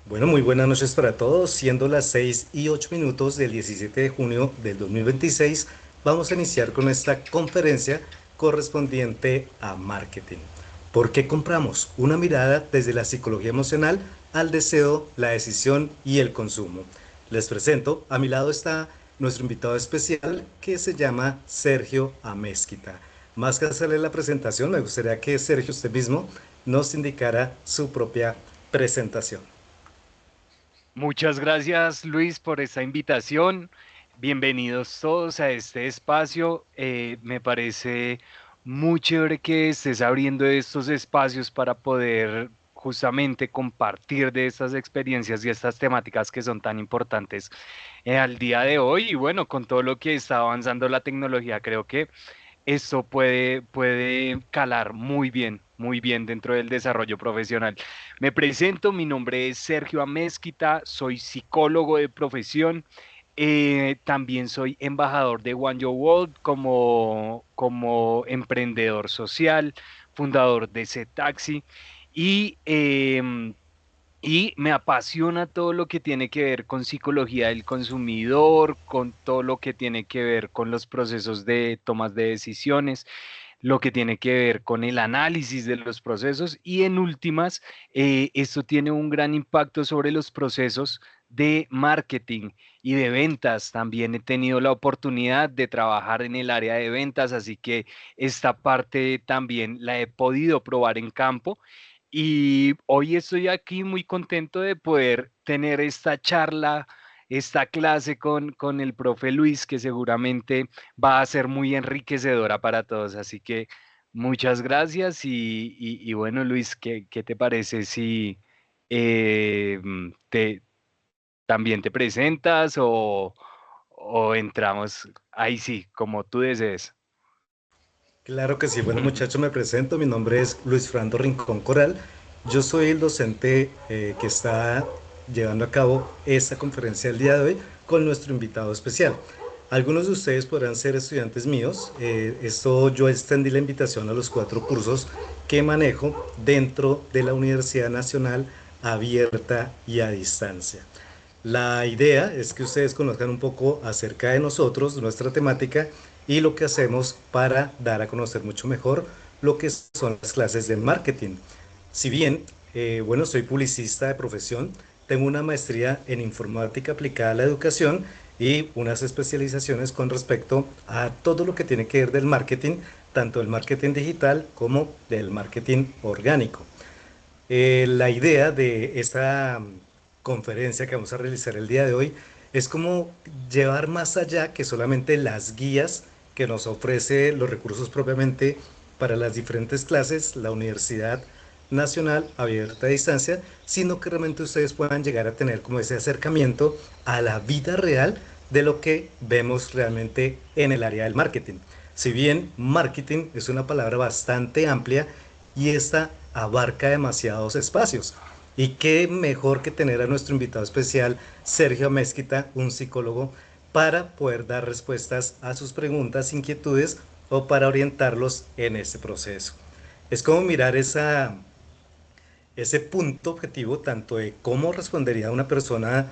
Bueno, muy buenas noches para todos. Siendo las 6:08 del 17 de junio del 2026, vamos a iniciar con nuestra conferencia correspondiente a marketing. ¿Por qué compramos? Una mirada desde la psicología emocional al deseo, la decisión y el consumo. Les presento, a mi lado está nuestro invitado especial que se llama Sergio Amezquita. Más que hacerle la presentación, me gustaría que Sergio usted mismo nos indicara su propia presentación. Muchas gracias, Luis, por esta invitación. Bienvenidos todos a este espacio. Me parece muy chévere que estés abriendo estos espacios para poder justamente compartir de estas experiencias y estas temáticas que son tan importantes al día de hoy. Y bueno, con todo lo que está avanzando la tecnología, creo que esto puede calar muy bien dentro del desarrollo profesional. Me presento, mi nombre es Sergio Amezquita, soy psicólogo de profesión, también soy embajador de One Your World como emprendedor social, fundador de C-Taxi y y me apasiona todo lo que tiene que ver con psicología del consumidor, con todo lo que tiene que ver con los procesos de tomas de decisiones, lo que tiene que ver con el análisis de los procesos y en últimas, esto tiene un gran impacto sobre los procesos de marketing y de ventas. También he tenido la oportunidad de trabajar en el área de ventas, así que esta parte también la he podido probar en campo y hoy estoy aquí muy contento de poder tener esta charla, esta clase con el profe Luis, que seguramente va a ser muy enriquecedora para todos. Así que muchas gracias y bueno, Luis, ¿qué te parece si te, también te presentas o entramos ahí sí, como tú desees? Claro que sí. Bueno, muchachos, me presento. Mi nombre es Luis Fernando Rincón Coral. Yo soy el docente que está llevando a cabo esta conferencia el día de hoy con nuestro invitado especial. Algunos de ustedes podrán ser estudiantes míos. Esto yo extendí la invitación a los 4 cursos que manejo dentro de la Universidad Nacional abierta y a distancia. La idea es que ustedes conozcan un poco acerca de nosotros, nuestra temática y lo que hacemos para dar a conocer mucho mejor lo que son las clases de marketing. Si bien, bueno, soy publicista de profesión, tengo una maestría en informática aplicada a la educación y unas especializaciones con respecto a todo lo que tiene que ver del marketing, tanto del marketing digital como del marketing orgánico. La idea de esta conferencia que vamos a realizar el día de hoy es como llevar más allá que solamente las guías que nos ofrece los recursos propiamente para las diferentes clases, la Universidad Nacional Abierta a Distancia, sino que realmente ustedes puedan llegar a tener como ese acercamiento a la vida real de lo que vemos realmente en el área del marketing. Si bien marketing es una palabra bastante amplia y esta abarca demasiados espacios. Y qué mejor que tener a nuestro invitado especial, Sergio Mezquita, un psicólogo, para poder dar respuestas a sus preguntas, inquietudes o para orientarlos en este proceso. Es como mirar ese punto objetivo tanto de cómo respondería una persona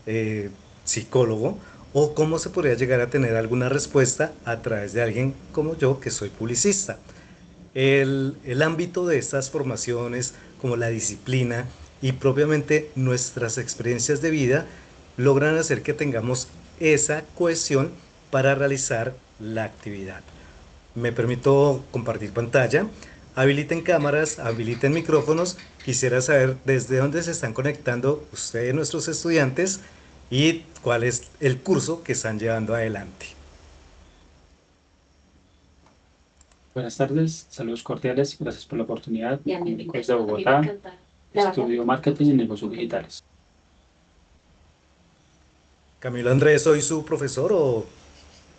eh, psicólogo o cómo se podría llegar a tener alguna respuesta a través de alguien como yo que soy publicista. El ámbito de estas formaciones, como la disciplina y propiamente nuestras experiencias de vida, logran hacer que tengamos esa cohesión para realizar la actividad. Me permito compartir pantalla. Habiliten cámaras, habiliten micrófonos. Quisiera saber desde dónde se están conectando ustedes, nuestros estudiantes, y cuál es el curso que están llevando adelante. Buenas tardes, saludos cordiales, gracias por la oportunidad. Me comunico desde Bogotá, estudio marketing y negocios digitales. Camilo Andrés, ¿soy su profesor o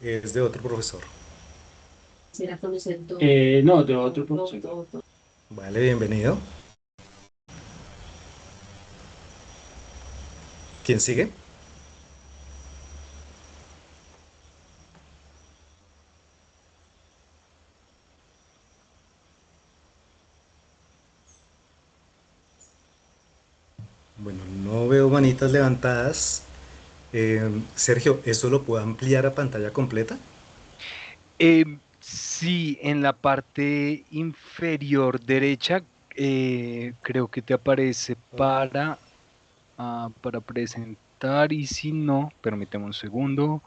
es de otro profesor? No, de otro profesor. Vale, bienvenido. ¿Quién sigue? Bueno, no veo manitas levantadas. Sergio, ¿eso lo puedo ampliar a pantalla completa? Sí, en la parte inferior derecha creo que te aparece para presentar y si no, permíteme un segundo.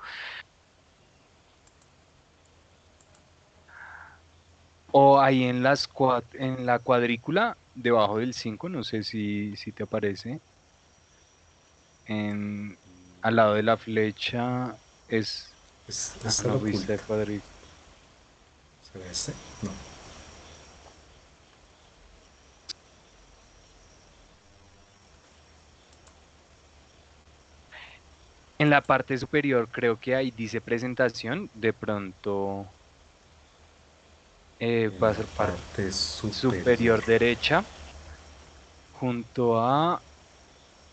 O ahí en la cuadrícula, debajo del 5 no sé si te aparece, en, al lado de la flecha es, Esta no lo viste oculta. cuadrícula. ¿Será este? No. En la parte superior creo que ahí dice presentación, de pronto En va a la ser parte parte superior. superior derecha junto a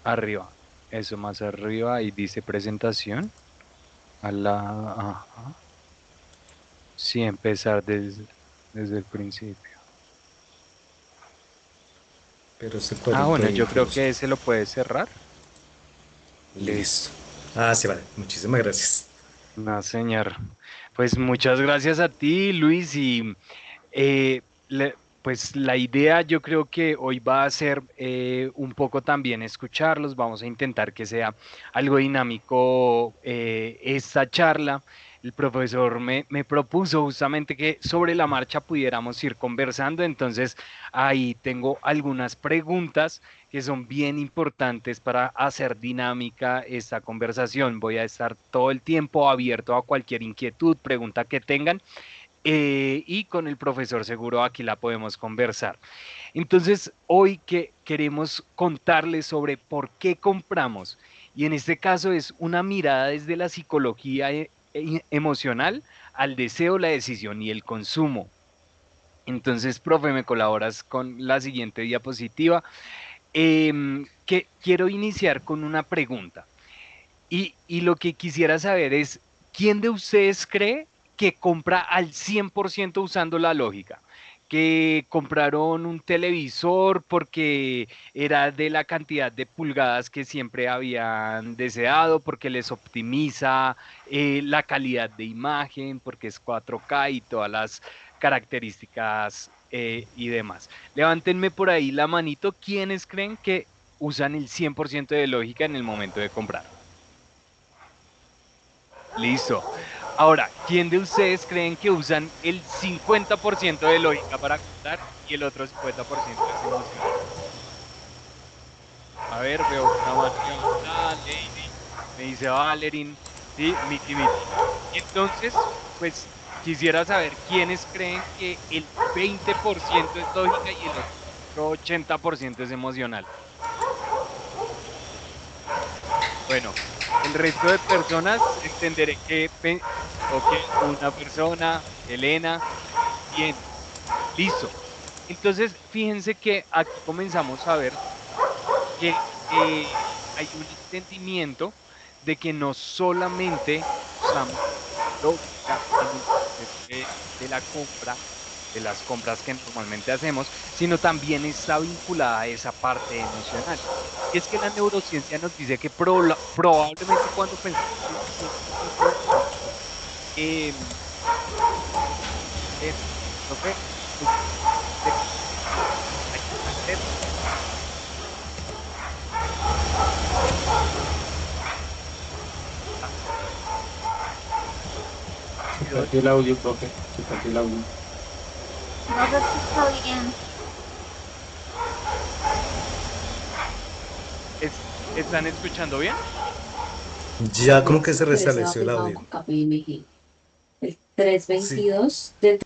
arriba. Eso más arriba, ahí dice presentación. Ajá. Sí, empezar desde el principio. Pero ese Ah, cuadrito bueno, ahí yo que lo creo sé. que ese lo puedes cerrar. Listo. Listo. Ah, sí, vale. Muchísimas gracias. No, señor. Pues muchas gracias a ti, Luis, y pues la idea yo creo que hoy va a ser un poco también escucharlos. Vamos a intentar que sea algo dinámico esta charla. El profesor me propuso justamente que sobre la marcha pudiéramos ir conversando, entonces ahí tengo algunas preguntas que son bien importantes para hacer dinámica esta conversación. Voy a estar todo el tiempo abierto a cualquier inquietud, pregunta que tengan y con el profesor seguro aquí la podemos conversar. Entonces, hoy que queremos contarles sobre por qué compramos, y en este caso es una mirada desde la psicología emocional al deseo, la decisión y el consumo. Entonces, profe, me colaboras con la siguiente diapositiva, que quiero iniciar con una pregunta. Y lo que quisiera saber es, ¿quién de ustedes cree que compra al 100% usando la lógica? Que compraron un televisor porque era de la cantidad de pulgadas que siempre habían deseado, porque les optimiza la calidad de imagen, porque es 4K y todas las características y demás. Levántenme por ahí la manito, ¿quiénes creen que usan el 100% de lógica en el momento de comprar? Listo. Ahora, ¿quién de ustedes creen que usan el 50% de lógica para comprar y el otro 50% es emocional? A ver, veo una mano levantada, Lady, me dice Valerin, sí, Miti. Entonces, pues quisiera saber quiénes creen que el 20% es lógica y el otro 80% es emocional. Bueno, el resto de personas entenderé ok, una persona, Elena, bien, listo. Entonces, fíjense que aquí comenzamos a ver que hay un entendimiento de que no solamente usamos lógica en el proceso de la compra, de las compras que normalmente hacemos, sino también está vinculada a esa parte emocional. Y es que la neurociencia nos dice que probablemente cuando pensamos en el 100% de lógica, em, em, profe, de- hay una alerta. Ah, Se ¿sí, perdió el audio, profe. Se perdió el audio. No se escucha bien. ¿Están escuchando bien? Ya como que se restableció el Aplicado audio. con KPMG. El Sí. 322 del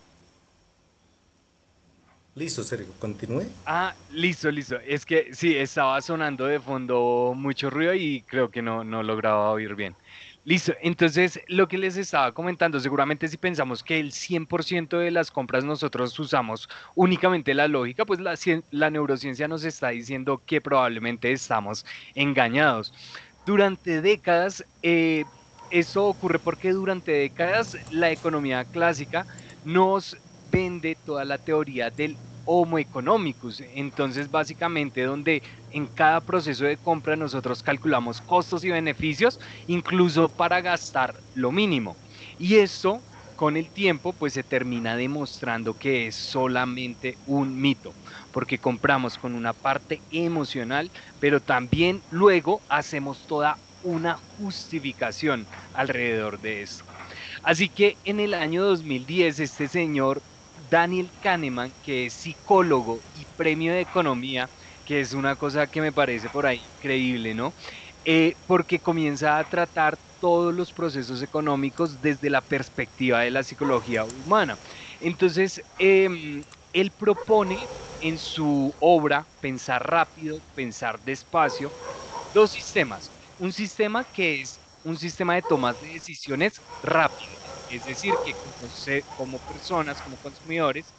Listo, Sergio. Continúe. Ah, listo. Es que sí, estaba sonando de fondo mucho ruido y creo que no lograba oír bien. Listo, entonces lo que les estaba comentando, seguramente si pensamos que el 100% de las compras nosotros usamos únicamente la lógica, pues la neurociencia nos está diciendo que probablemente estamos engañados. Durante décadas, eso ocurre porque durante décadas la economía clásica nos vende toda la teoría del Homo economicus. Entonces, básicamente, donde en cada proceso de compra nosotros calculamos costos y beneficios, incluso para gastar lo mínimo. Y esto, con el tiempo, pues se termina demostrando que es solamente un mito, porque compramos con una parte emocional, pero también luego hacemos toda una justificación alrededor de esto. Así que en el año 2010, este señor Daniel Kahneman, que es psicólogo y premio de economía, que es una cosa que me parece por ahí increíble, ¿no? Porque comienza a tratar todos los procesos económicos desde la perspectiva de la psicología humana. Entonces, él propone en su obra Pensar rápido, pensar despacio, dos sistemas. Un sistema que es un sistema de tomas de decisiones rápido, es decir, que como personas, como consumidores,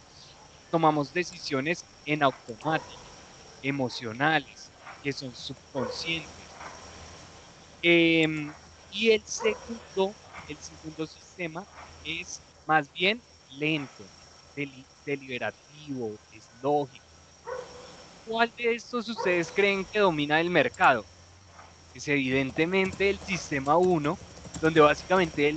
tomamos decisiones en automático, emocionales, que son subconscientes. Em, y el segundo sistema es más bien lento, deliberativo, es lógico. ¿Cuál de estos ustedes creen que domina el mercado? Es evidentemente el sistema uno, donde básicamente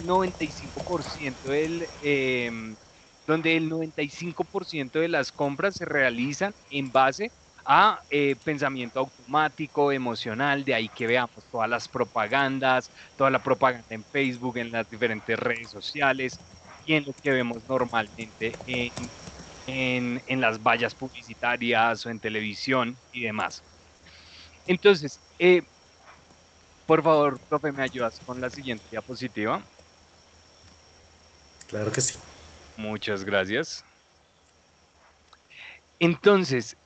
donde el 95% de las compras se realizan en base a pensamiento automático, emocional, de ahí que veamos todas las propagandas, toda la propaganda en Facebook, en las diferentes redes sociales y en lo que vemos normalmente en las vallas publicitarias o en televisión y demás. Entonces, por favor, profe, ¿me ayudas con la siguiente diapositiva? Claro que sí. Muchas gracias. Entonces,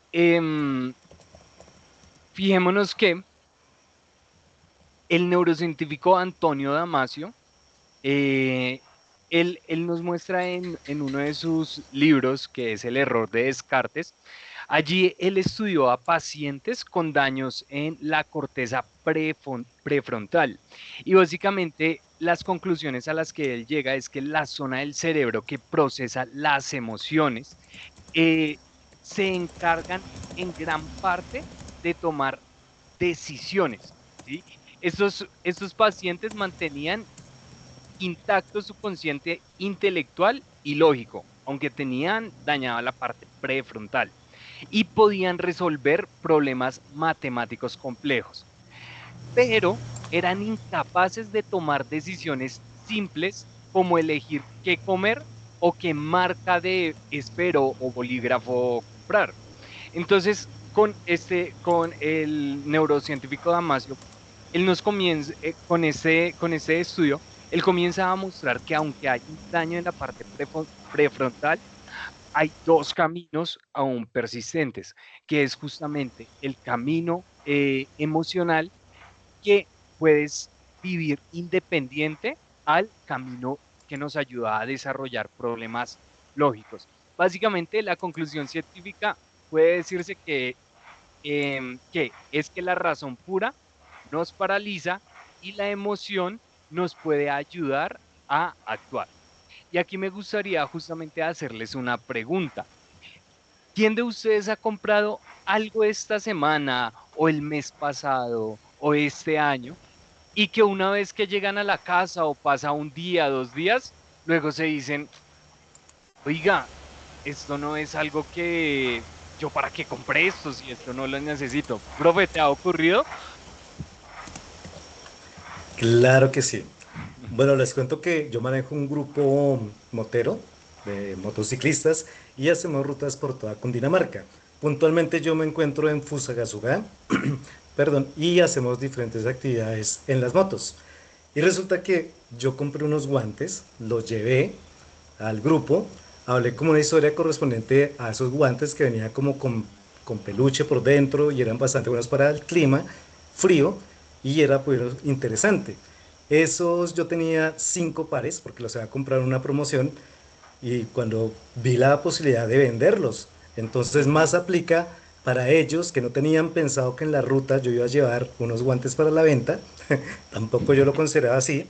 fijémonos que el neurocientífico Antonio Damasio, eh, él nos muestra en uno de sus libros, que es El error de Descartes. Allí él estudió a pacientes con daños en la corteza prefrontal y básicamente las conclusiones a las que él llega es que la zona del cerebro que procesa las emociones eh, se encargan en gran parte de tomar decisiones, ¿sí? Estos pacientes mantenían intacto su consciente intelectual y lógico, aunque tenían dañada la parte prefrontal y podían resolver problemas matemáticos complejos, pero eran incapaces de tomar decisiones simples como elegir qué comer o qué marca de esfero o bolígrafo comprar. Entonces, con el neurocientífico Damasio, él nos comienza, con ese estudio, él comienza a mostrar que aunque hay un daño en la parte prefrontal, hay dos caminos aún persistentes, que es justamente el camino emocional que puedes vivir independiente al camino que nos ayuda a desarrollar problemas lógicos. Básicamente, la conclusión científica puede decirse que es que la razón pura nos paraliza y la emoción nos puede ayudar a actuar. Y aquí me gustaría justamente hacerles una pregunta. ¿Quién de ustedes ha comprado algo esta semana o el mes pasado o este año y que una vez que llegan a la casa o pasa un día, 2 días, luego se dicen, oiga, esto no es algo que yo para qué compré esto si esto no lo necesito? Profe, ¿te ha ocurrido? Claro que sí. Bueno, les cuento que yo manejo un grupo motero de motociclistas y hacemos rutas por toda Cundinamarca. Puntualmente yo me encuentro en Fusagasugá, perdón, y hacemos diferentes actividades en las motos. Y resulta que yo compré unos guantes, los llevé al grupo, hablé como una historia correspondiente a esos guantes que venía como con peluche por dentro y eran bastante buenos para el clima frío y era pues interesante. Esos yo tenía 5 pares porque los había comprado en una promoción y cuando vi la posibilidad de venderlos, entonces más aplica para ellos que no tenían pensado que en la ruta yo iba a llevar unos guantes para la venta, tampoco yo lo consideraba así,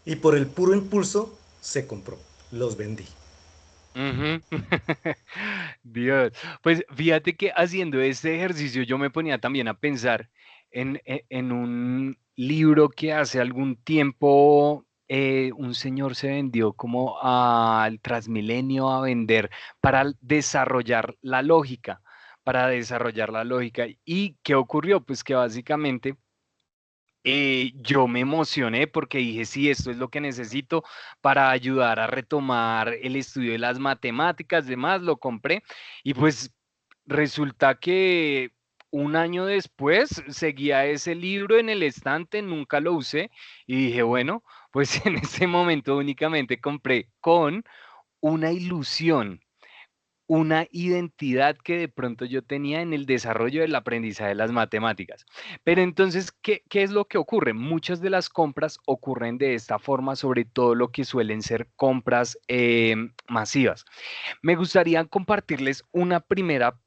y por el puro impulso se compró, los vendí. Ujú. Dios, pues fíjate que haciendo este ejercicio yo me ponía también a pensar en un libro que hace algún tiempo un señor se vendió como al Transmilenio a vender para desarrollar la lógica, para desarrollar la lógica. ¿Y qué ocurrió? Pues que básicamente yo me emocioné porque dije, sí, esto es lo que necesito para ayudar a retomar el estudio de las matemáticas, demás, lo compré y pues resulta que un año después seguía ese libro en el estante, nunca lo usé y dije, bueno, pues en ese momento únicamente compré con una ilusión, una identidad que de pronto yo tenía en el desarrollo del aprendizaje de las matemáticas. Pero entonces, ¿qué es lo que ocurre? Muchas de las compras ocurren de esta forma, sobre todo lo que suelen ser compras masivas. Me gustaría compartirles una primera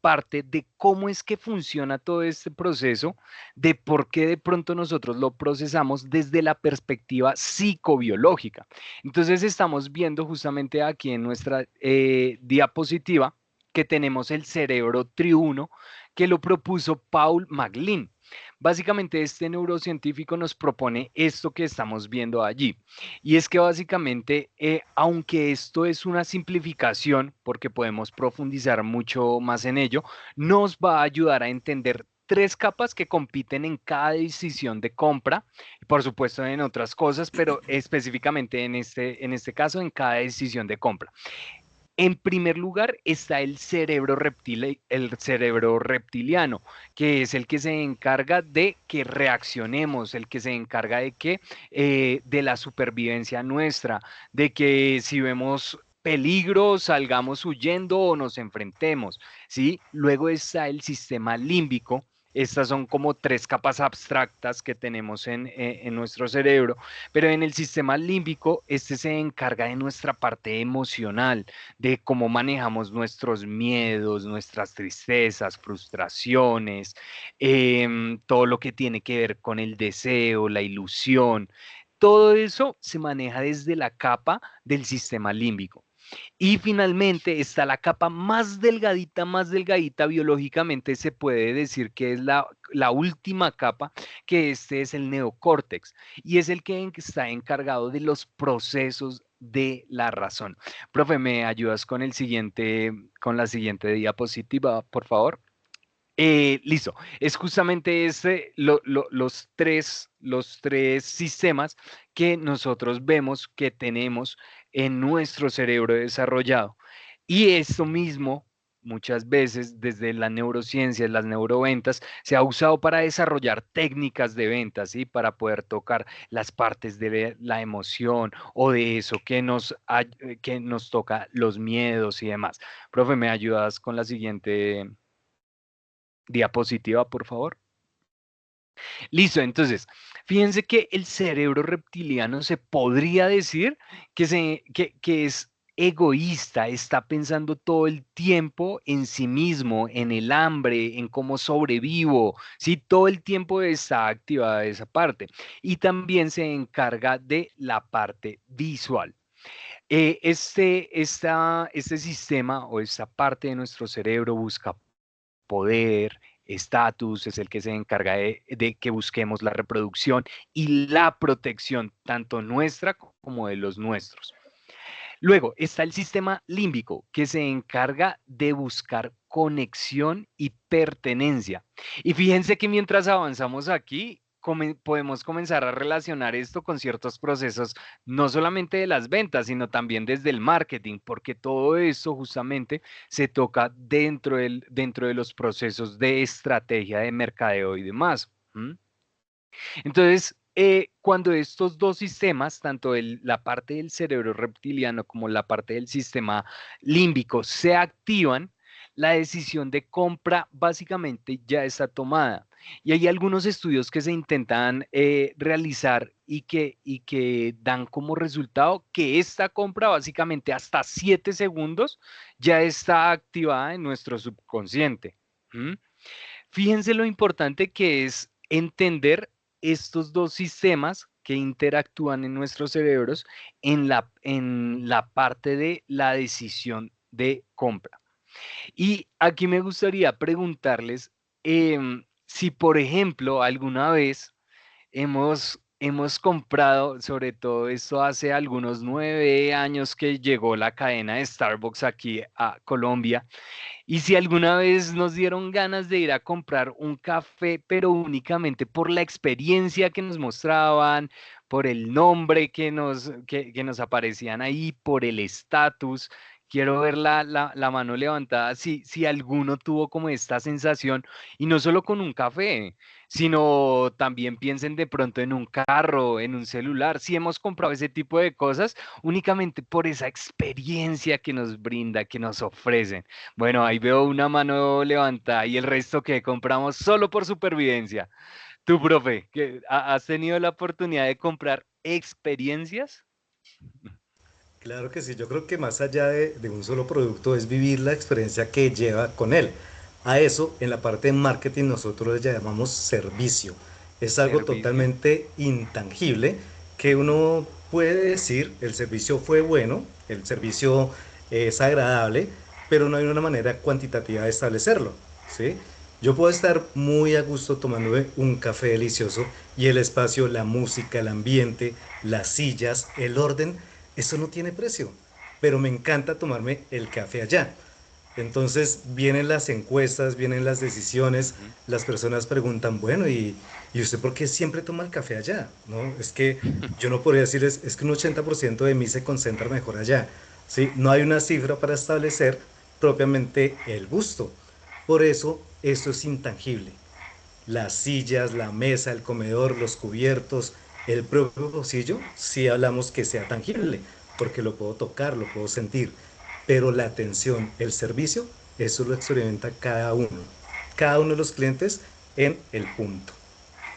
parte de cómo es que funciona todo este proceso, de por qué de pronto nosotros lo procesamos desde la perspectiva psicobiológica. Entonces estamos viendo justamente aquí en nuestra diapositiva que tenemos el cerebro triuno que lo propuso Paul MacLean. Básicamente este neurocientífico nos propone esto que estamos viendo allí. Y es que básicamente, aunque esto es una simplificación, porque podemos profundizar mucho más en ello, nos va a ayudar a entender tres capas que compiten en cada decisión de compra, y por supuesto en otras cosas, pero específicamente en este caso en cada decisión de compra. En primer lugar está el cerebro reptiliano, que es el que se encarga de que reaccionemos, el que se encarga de que de la supervivencia nuestra, de que si vemos peligro salgamos huyendo o nos enfrentemos, ¿sí? Luego está el sistema límbico. Estas son como tres capas abstractas que tenemos en nuestro cerebro, pero en el sistema límbico, este se encarga de nuestra parte emocional, de cómo manejamos nuestros miedos, nuestras tristezas, frustraciones, todo lo que tiene que ver con el deseo, la ilusión. Todo eso se maneja desde la capa del sistema límbico. Y finalmente está la capa más delgadita biológicamente se puede decir que es la última capa, que este es el neocórtex y es el que está encargado de los procesos de la razón. Profe, ¿me ayudas con con la siguiente diapositiva, por favor? Listo, es justamente los tres sistemas que nosotros vemos que tenemos en nuestro cerebro desarrollado. Y esto mismo, muchas veces desde las neurociencias, las neuroventas, se ha usado para desarrollar técnicas de ventas, ¿sí? Para poder tocar las partes de la emoción o de eso que nos toca los miedos y demás. Profe, ¿me ayudas con la siguiente diapositiva, por favor? Listo, entonces, fíjense que el cerebro reptiliano se podría decir que es egoísta, está pensando todo el tiempo en sí mismo, en el hambre, en cómo sobrevivo, ¿sí? Todo el tiempo está activada esa parte. Y también se encarga de la parte visual. Este sistema o esta parte de nuestro cerebro busca poder, estatus, es el que se encarga de que busquemos la reproducción y la protección, tanto nuestra como de los nuestros. Luego está el sistema límbico, que se encarga de buscar conexión y pertenencia. Y fíjense que mientras avanzamos aquí, podemos comenzar a relacionar esto con ciertos procesos, no solamente de las ventas, sino también desde el marketing, porque todo eso justamente se toca dentro de los procesos de estrategia de mercadeo y demás. ¿Mm? Entonces, cuando estos dos sistemas, tanto la parte del cerebro reptiliano como la parte del sistema límbico, se activan, la decisión de compra básicamente ya está tomada. Y hay algunos estudios que se intentan realizar y que dan como resultado que esta compra básicamente hasta 7 segundos ya está activada en nuestro subconsciente. ¿Mm? Fíjense lo importante que es entender estos dos sistemas que interactúan en nuestros cerebros en la parte de la decisión de compra. Y aquí me gustaría preguntarles si, por ejemplo, alguna vez hemos comprado, sobre todo esto hace algunos 9 años que llegó la cadena de Starbucks aquí a Colombia, y si alguna vez nos dieron ganas de ir a comprar un café, pero únicamente por la experiencia que nos mostraban, por el nombre que nos aparecían ahí, por el estatus. Quiero ver la mano levantada si alguno tuvo como esta sensación, y no solo con un café, sino también piensen de pronto en un carro, en un celular. Si hemos comprado ese tipo de cosas únicamente por esa experiencia que nos brinda, que nos ofrecen. Bueno, ahí veo una mano levantada y el resto que compramos solo por supervivencia. Tú, profe, ¿has tenido la oportunidad de comprar experiencias? Claro que sí, yo creo que más allá de un solo producto es vivir la experiencia que lleva con él. A eso, en la parte de marketing, nosotros le llamamos servicio. Es algo Servicio. totalmente intangible que uno puede decir, el servicio fue bueno, el servicio es agradable, pero no hay una manera cuantitativa de establecerlo, ¿sí? Yo puedo estar muy a gusto tomándome un café delicioso y el espacio, la música, el ambiente, las sillas, el orden, eso no tiene precio, pero me encanta tomarme el café allá. Entonces vienen las encuestas, vienen las decisiones, Ujú. las personas preguntan, bueno, ¿y usted por qué siempre toma el café allá? ¿No? Es que yo no podría decirles, es que un 80% de mí se concentra mejor allá. ¿Sí? No hay una cifra para establecer propiamente el gusto. Por eso esto es intangible. Las sillas, la mesa, el comedor, los cubiertos, el propio bolsillo, sí hablamos que sea tangible, porque lo puedo tocar, lo puedo sentir. Pero la atención, el servicio, eso lo experimenta cada uno de los clientes en el punto.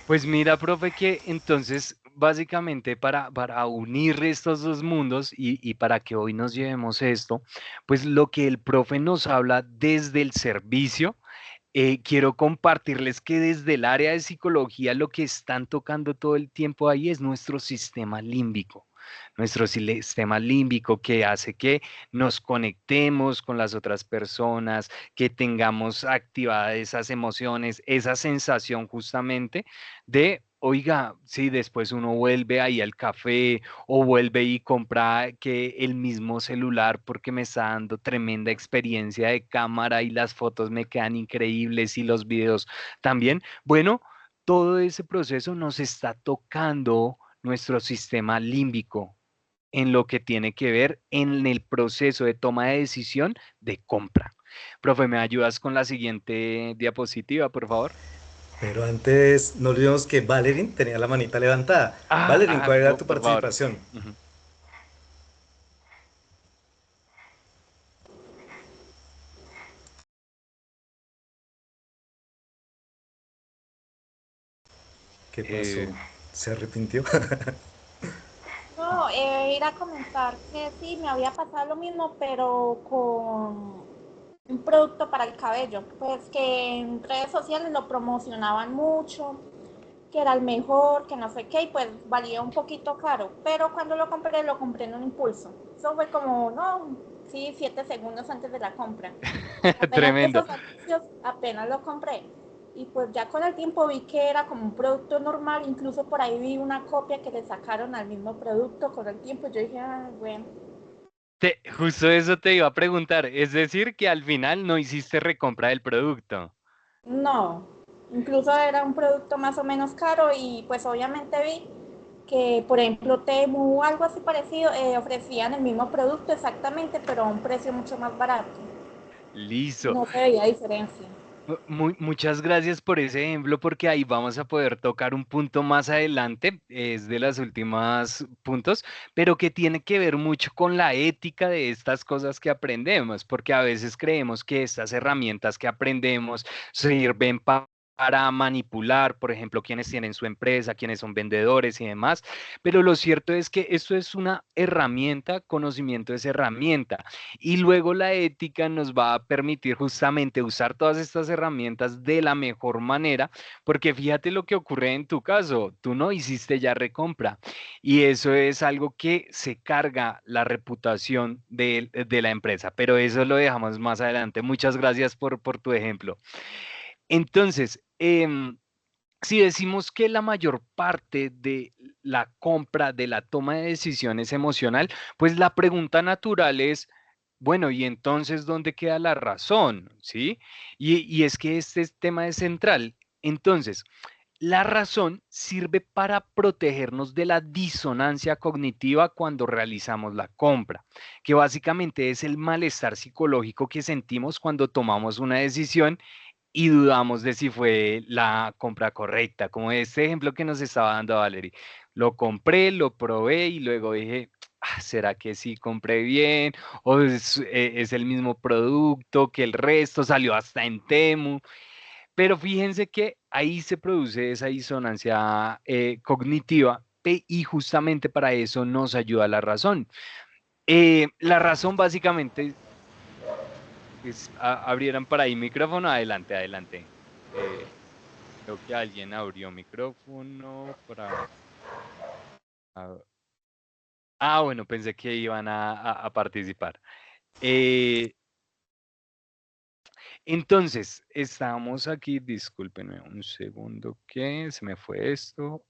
Pues mira, profe, que entonces básicamente para unir estos dos mundos y para que hoy nos llevemos esto, pues lo que el profe nos habla desde el servicio. Quiero compartirles que desde el área de psicología lo que están tocando todo el tiempo ahí es nuestro sistema límbico que hace que nos conectemos con las otras personas, que tengamos activadas esas emociones, esa sensación justamente de, oiga, si después uno vuelve ahí al café o vuelve y compra que el mismo celular porque me está dando tremenda experiencia de cámara y las fotos me quedan increíbles y los videos también. Bueno, todo ese proceso nos está tocando nuestro sistema límbico en lo que tiene que ver en el proceso de toma de decisión de compra. Profe, ¿me ayudas con la siguiente diapositiva, por favor? Pero antes, no olvidemos que Valerín tenía la manita levantada. Valerín, ¿cuál era tu Por favor. participación? Ujú. ¿Qué pasó? Eh, ¿Se arrepintió? No, ir a comentar que sí, me había pasado lo mismo, pero con un producto para el cabello, pues que en redes sociales lo promocionaban mucho, que era el mejor, que no sé qué, y pues valía un poquito caro, pero cuando lo compré en un impulso. Eso fue como, no, sí, 7 segundos antes de la compra. Apenas vi Tremendo. esos anuncios, apenas lo compré. Y pues ya con el tiempo vi que era como un producto normal, incluso por ahí vi una copia que le sacaron al mismo producto con el tiempo. Yo dije, ah, bueno, Justo eso te iba a preguntar. Es decir, que al final no hiciste recompra del producto. no. Incluso era un producto más o menos caro y pues obviamente vi que, por ejemplo, Temu o algo así parecido ofrecían el mismo producto exactamente, pero a un precio mucho más barato. Listo. No se veía diferencia. Muchas gracias por ese ejemplo, porque ahí vamos a poder tocar un punto más adelante, es de las últimas puntos, pero que tiene que ver mucho con la ética de estas cosas que aprendemos, porque a veces creemos que estas herramientas que aprendemos sirven para manipular, por ejemplo, quienes tienen su empresa, quienes son vendedores y demás, pero lo cierto es que esto es una herramienta, conocimiento es herramienta, y luego la ética nos va a permitir justamente usar todas estas herramientas de la mejor manera, porque fíjate lo que ocurre en tu caso, tú no hiciste ya recompra, y eso es algo que se carga la reputación de la empresa, pero eso lo dejamos más adelante. Muchas gracias por tu ejemplo. Entonces, si decimos que la mayor parte de la compra, de la toma de decisiones emocional, pues la pregunta natural es, bueno, ¿y entonces dónde queda la razón? ¿Sí? Y es que este tema es central. Entonces, la razón sirve para protegernos de la disonancia cognitiva cuando realizamos la compra, que básicamente es el malestar psicológico que sentimos cuando tomamos una decisión y dudamos de si fue la compra correcta, como este ejemplo que nos estaba dando Valerie. Lo compré, lo probé y luego dije, "Ah, ¿será que sí compré bien? ¿O es el mismo producto que el resto? Salió hasta en Temu". Pero fíjense que ahí se produce esa disonancia cognitiva y justamente para eso nos ayuda la razón. La razón básicamente abrieran para ahí micrófono, adelante, adelante. Eh, Creo que alguien abrió micrófono para... a- bueno, pensé que iban a participar. Eh, entonces, estamos aquí, discúlpenme un segundo que se me fue esto.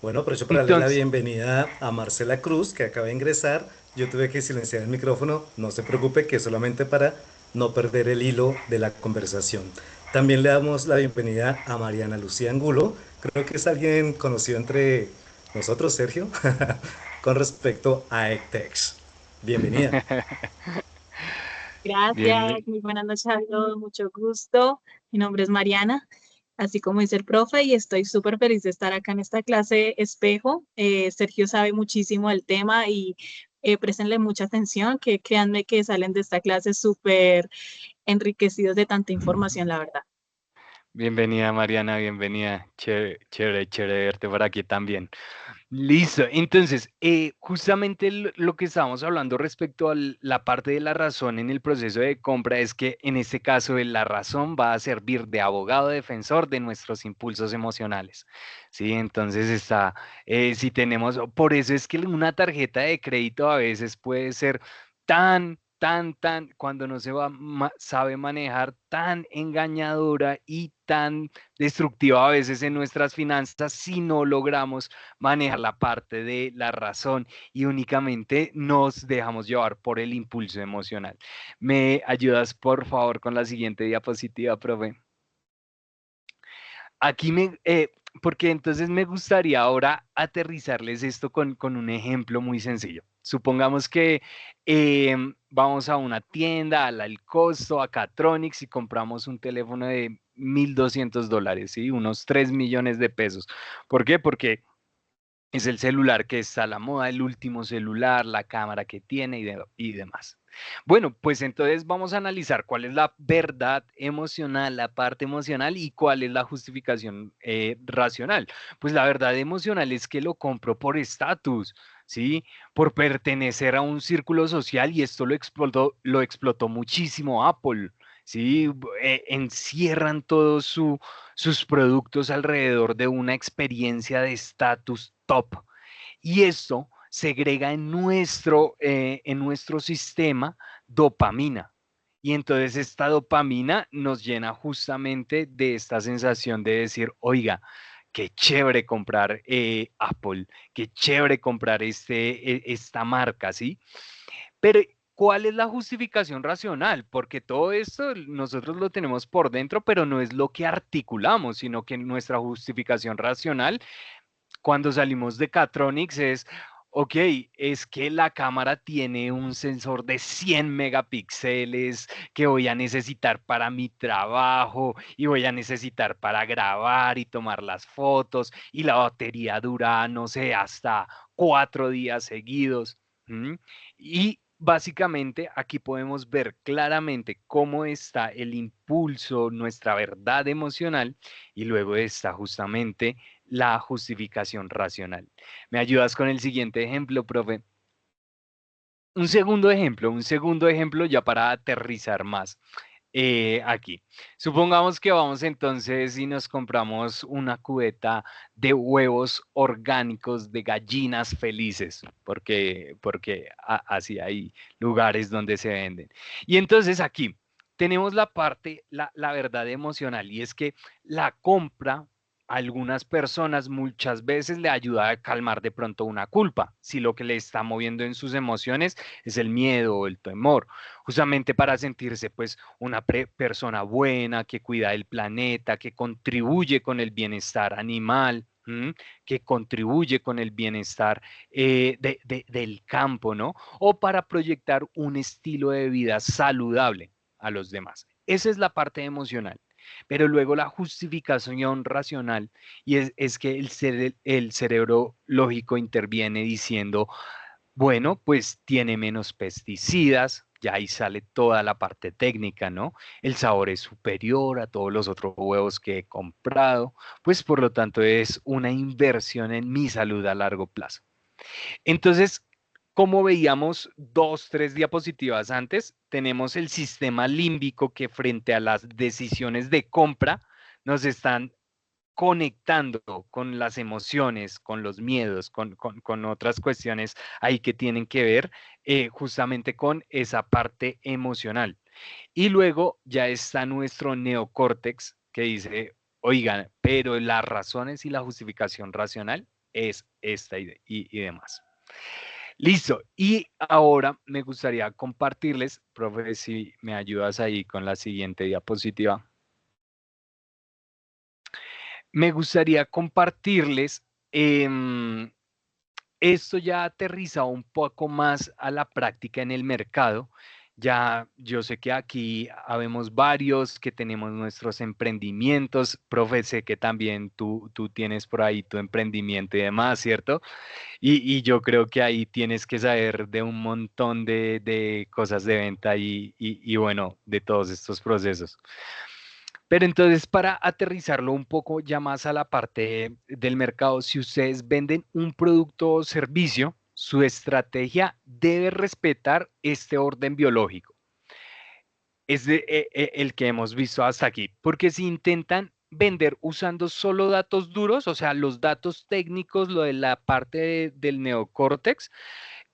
Bueno, aprovecho para darle la Entonces, bienvenida a Marcela Cruz, que acaba de ingresar. Yo tuve que silenciar el micrófono, no se preocupe, que es solamente para no perder el hilo de la conversación. También le damos la bienvenida a Mariana Lucía Angulo, creo que es alguien conocido entre nosotros, Sergio, con respecto a ECTEX. Bienvenida. bien, Gracias, muy buenas noches a todos, mucho gusto. Mi nombre es Mariana, así como dice el profe, y estoy súper feliz de estar acá en esta clase espejo. Sergio sabe muchísimo del tema y préstenle mucha atención, que créanme que salen de esta clase súper enriquecidos de tanta información, la verdad. bienvenida Mariana, bienvenida. Chévere, chévere, chévere verte por aquí también. Listo, entonces, justamente lo que estábamos hablando respecto a la parte de la razón en el proceso de compra es que en este caso la razón va a servir de abogado defensor de nuestros impulsos emocionales, ¿sí? Entonces si tenemos, por eso es que una tarjeta de crédito a veces puede ser cuando no se sabe manejar, tan engañadora y tan destructiva a veces en nuestras finanzas si no logramos manejar la parte de la razón y únicamente nos dejamos llevar por el impulso emocional. ¿Me ayudas, por favor, con la siguiente diapositiva, profe? Aquí porque entonces me gustaría ahora aterrizarles esto con un ejemplo muy sencillo. Supongamos que vamos a una tienda, al costo, a Catronics y compramos un teléfono de $1,200, ¿sí? Unos 3 millones de pesos. ¿Por qué? Porque es el celular que está a la moda, el último celular, la cámara que tiene y demás. Bueno, pues entonces vamos a analizar cuál es la verdad emocional, la parte emocional y cuál es la justificación racional. Pues la verdad emocional es que lo compro por estatus, ¿sí? Por pertenecer a un círculo social y esto lo explotó muchísimo Apple. Sí, encierran todos sus productos alrededor de una experiencia de estatus top. Y esto segrega en nuestro sistema dopamina. Y entonces esta dopamina nos llena justamente de esta sensación de decir, oiga, qué chévere comprar Apple, qué chévere comprar esta marca, ¿sí? Pero, ¿cuál es la justificación racional? Porque todo esto nosotros lo tenemos por dentro, pero no es lo que articulamos, sino que nuestra justificación racional cuando salimos de Catronics es, ok, es que la cámara tiene un sensor de 100 megapíxeles que voy a necesitar para mi trabajo y voy a necesitar para grabar y tomar las fotos y la batería dura, no sé, hasta 4 días seguidos. ¿Mm? Y básicamente aquí podemos ver claramente cómo está el impulso, nuestra verdad emocional, y luego está justamente la justificación racional. ¿Me ayudas con el siguiente ejemplo, profe? Un segundo ejemplo ya para aterrizar más. Aquí. Supongamos que vamos entonces y nos compramos una cubeta de huevos orgánicos de gallinas felices, porque así hay lugares donde se venden. Y entonces aquí tenemos la parte, la verdad emocional, y es que la compra a algunas personas muchas veces le ayuda a calmar de pronto una culpa, si lo que le está moviendo en sus emociones es el miedo o el temor, justamente para sentirse pues una persona buena, que cuida del planeta, que contribuye con el bienestar animal, que contribuye con el bienestar del campo, ¿no? O para proyectar un estilo de vida saludable a los demás. Esa es la parte emocional. Pero luego la justificación racional, y es que el cerebro lógico interviene diciendo, bueno, pues tiene menos pesticidas, ya ahí sale toda la parte técnica, ¿no? El sabor es superior a todos los otros huevos que he comprado, pues por lo tanto es una inversión en mi salud a largo plazo. Entonces, como veíamos 2, 3 diapositivas antes, tenemos el sistema límbico que frente a las decisiones de compra nos están conectando con las emociones, con los miedos, con otras cuestiones ahí que tienen que ver justamente con esa parte emocional. Y luego ya está nuestro neocórtex que dice, oigan, pero las razones y la justificación racional es esta y demás. Listo. Y ahora me gustaría compartirles, profe, si me ayudas ahí con la siguiente diapositiva. Me gustaría compartirles, esto ya aterriza un poco más a la práctica en el mercado. Ya yo sé que aquí habemos varios que tenemos nuestros emprendimientos. Profe, sé que también tú tienes por ahí tu emprendimiento y demás, ¿cierto? Y yo creo que ahí tienes que saber de un montón de cosas de venta y bueno, de todos estos procesos. Pero entonces, para aterrizarlo un poco ya más a la parte del mercado, si ustedes venden un producto o servicio, su estrategia debe respetar este orden biológico. Es el que hemos visto hasta aquí, porque si intentan vender usando solo datos duros, o sea, los datos técnicos, lo de la parte del neocórtex,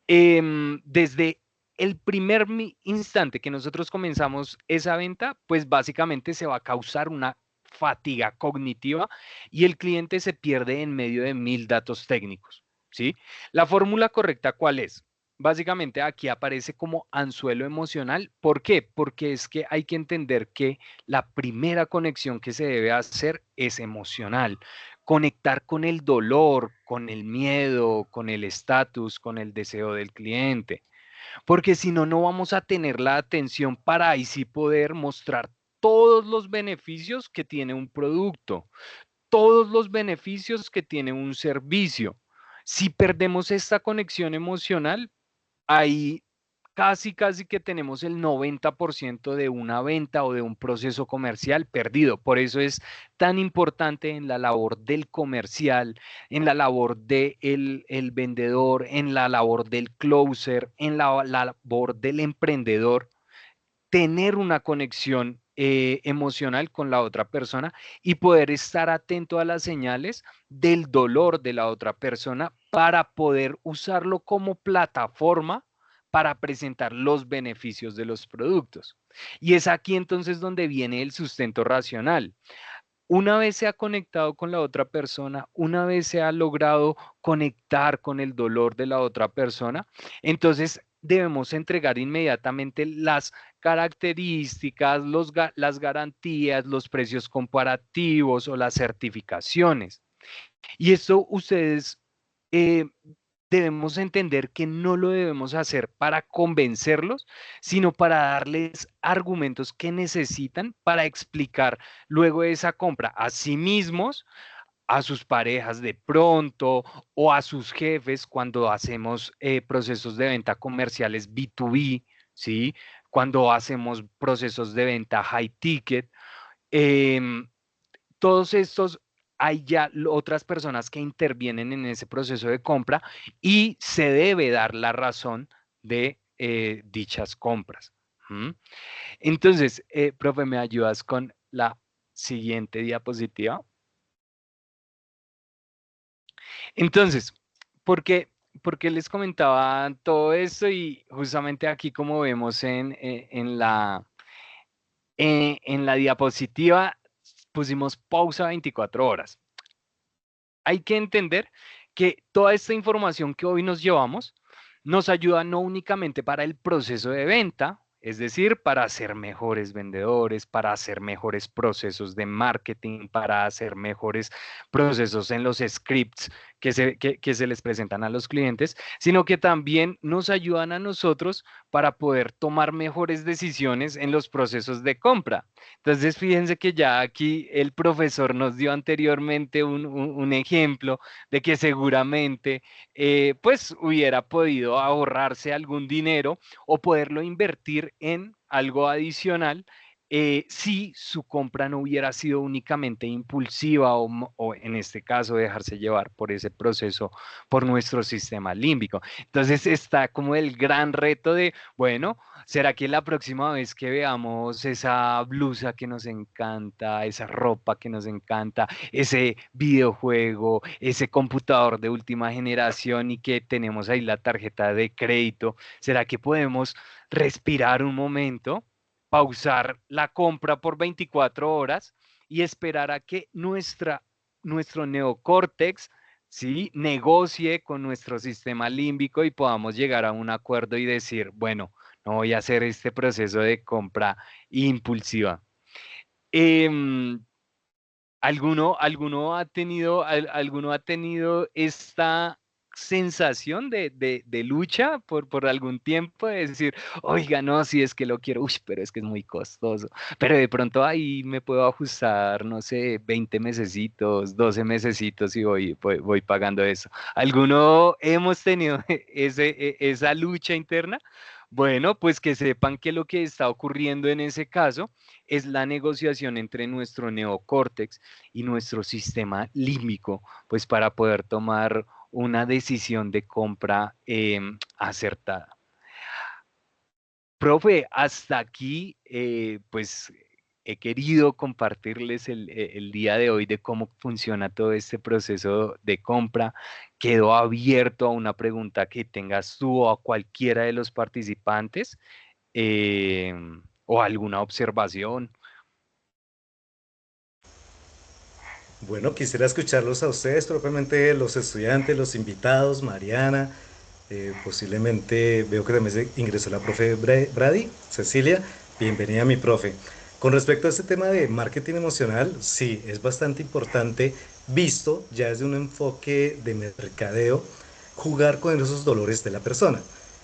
desde el primer instante que nosotros comenzamos esa venta, pues básicamente se va a causar una fatiga cognitiva y el cliente se pierde en medio de 1000 datos técnicos, ¿sí? La fórmula correcta, ¿cuál es? Básicamente aquí aparece como anzuelo emocional. ¿Por qué? Porque es que hay que entender que la primera conexión que se debe hacer es emocional. Conectar con el dolor, con el miedo, con el estatus, con el deseo del cliente. Porque si no, no vamos a tener la atención para ahí sí poder mostrar todos los beneficios que tiene un producto, todos los beneficios que tiene un servicio. Si perdemos esta conexión emocional, ahí casi que tenemos el 90% de una venta o de un proceso comercial perdido. Por eso es tan importante en la labor del comercial, en la labor del el vendedor, en la labor del closer, en la labor del emprendedor, tener una conexión emocional con la otra persona y poder estar atento a las señales del dolor de la otra persona para poder usarlo como plataforma para presentar los beneficios de los productos. Y es aquí entonces donde viene el sustento racional. Una vez se ha conectado con la otra persona, una vez se ha logrado conectar con el dolor de la otra persona, entonces debemos entregar inmediatamente las características, las garantías, los precios comparativos o las certificaciones. Y esto ustedes eh, debemos entender que no lo debemos hacer para convencerlos, sino para darles argumentos que necesitan para explicar luego de esa compra a sí mismos a sus parejas de pronto o a sus jefes cuando hacemos procesos de venta comerciales B2B, ¿sí? Cuando hacemos procesos de venta high ticket. em, Todos estos, hay ya otras personas que intervienen en ese proceso de compra y se debe dar la razón de dichas compras. ¿Mm? Entonces, profe, ¿me ayudas con la siguiente diapositiva? Entonces, ¿por qué, por qué les comentaba todo esto? Y justamente aquí, como vemos en la diapositiva, pusimos pausa 24 horas. Hay que entender que toda esta información que hoy nos llevamos nos ayuda no únicamente para el proceso de venta, es decir, para hacer mejores vendedores, para hacer mejores procesos de marketing, para hacer mejores procesos en los scripts que se les presentan a los clientes, sino que también nos ayudan a nosotros para poder tomar mejores decisiones en los procesos de compra. Entonces, fíjense que ya aquí el profesor nos dio anteriormente un ejemplo de que seguramente pues hubiera podido ahorrarse algún dinero o poderlo invertir en algo adicional si su compra no hubiera sido únicamente impulsiva o en este caso dejarse llevar por ese proceso por nuestro sistema límbico. Entonces está como el gran reto de, bueno, ¿será que la próxima vez que veamos esa blusa que nos encanta, esa ropa que nos encanta, ese videojuego, ese computador de última generación y que tenemos ahí la tarjeta de crédito, ¿será que podemos respirar un momento, pausar la compra por 24 horas y esperar a que nuestro neocórtex, ¿sí?, negocie con nuestro sistema límbico y podamos llegar a un acuerdo y decir, bueno, no voy a hacer este proceso de compra impulsiva? Em, ¿Alguno ha tenido esta sensación de lucha por algún tiempo? De decir, oiga, no, si es que lo quiero, uy, pero es que es muy costoso. Pero de pronto ahí me puedo ajustar, no sé, 20 mesecitos, 12 mesecitos y voy pagando eso. ¿Alguno hemos tenido esa lucha interna? Bueno, pues que sepan que lo que está ocurriendo en ese caso es la negociación entre nuestro neocórtex y nuestro sistema límbico, pues para poder tomar una decisión de compra acertada. Profe, hasta aquí, pues he querido compartirles el día de hoy de cómo funciona todo este proceso de compra. Quedo abierto a una pregunta que tengas tú o a cualquiera de los participantes o alguna observación. Bueno, quisiera escucharlos a ustedes, propiamente los estudiantes, los invitados, Mariana, posiblemente veo que también se ingresó la profe Brady, Cecilia, bienvenida mi profe. Con respecto a este tema de marketing emocional, sí, es bastante importante, visto ya desde un enfoque de mercadeo, jugar con esos dolores de la persona.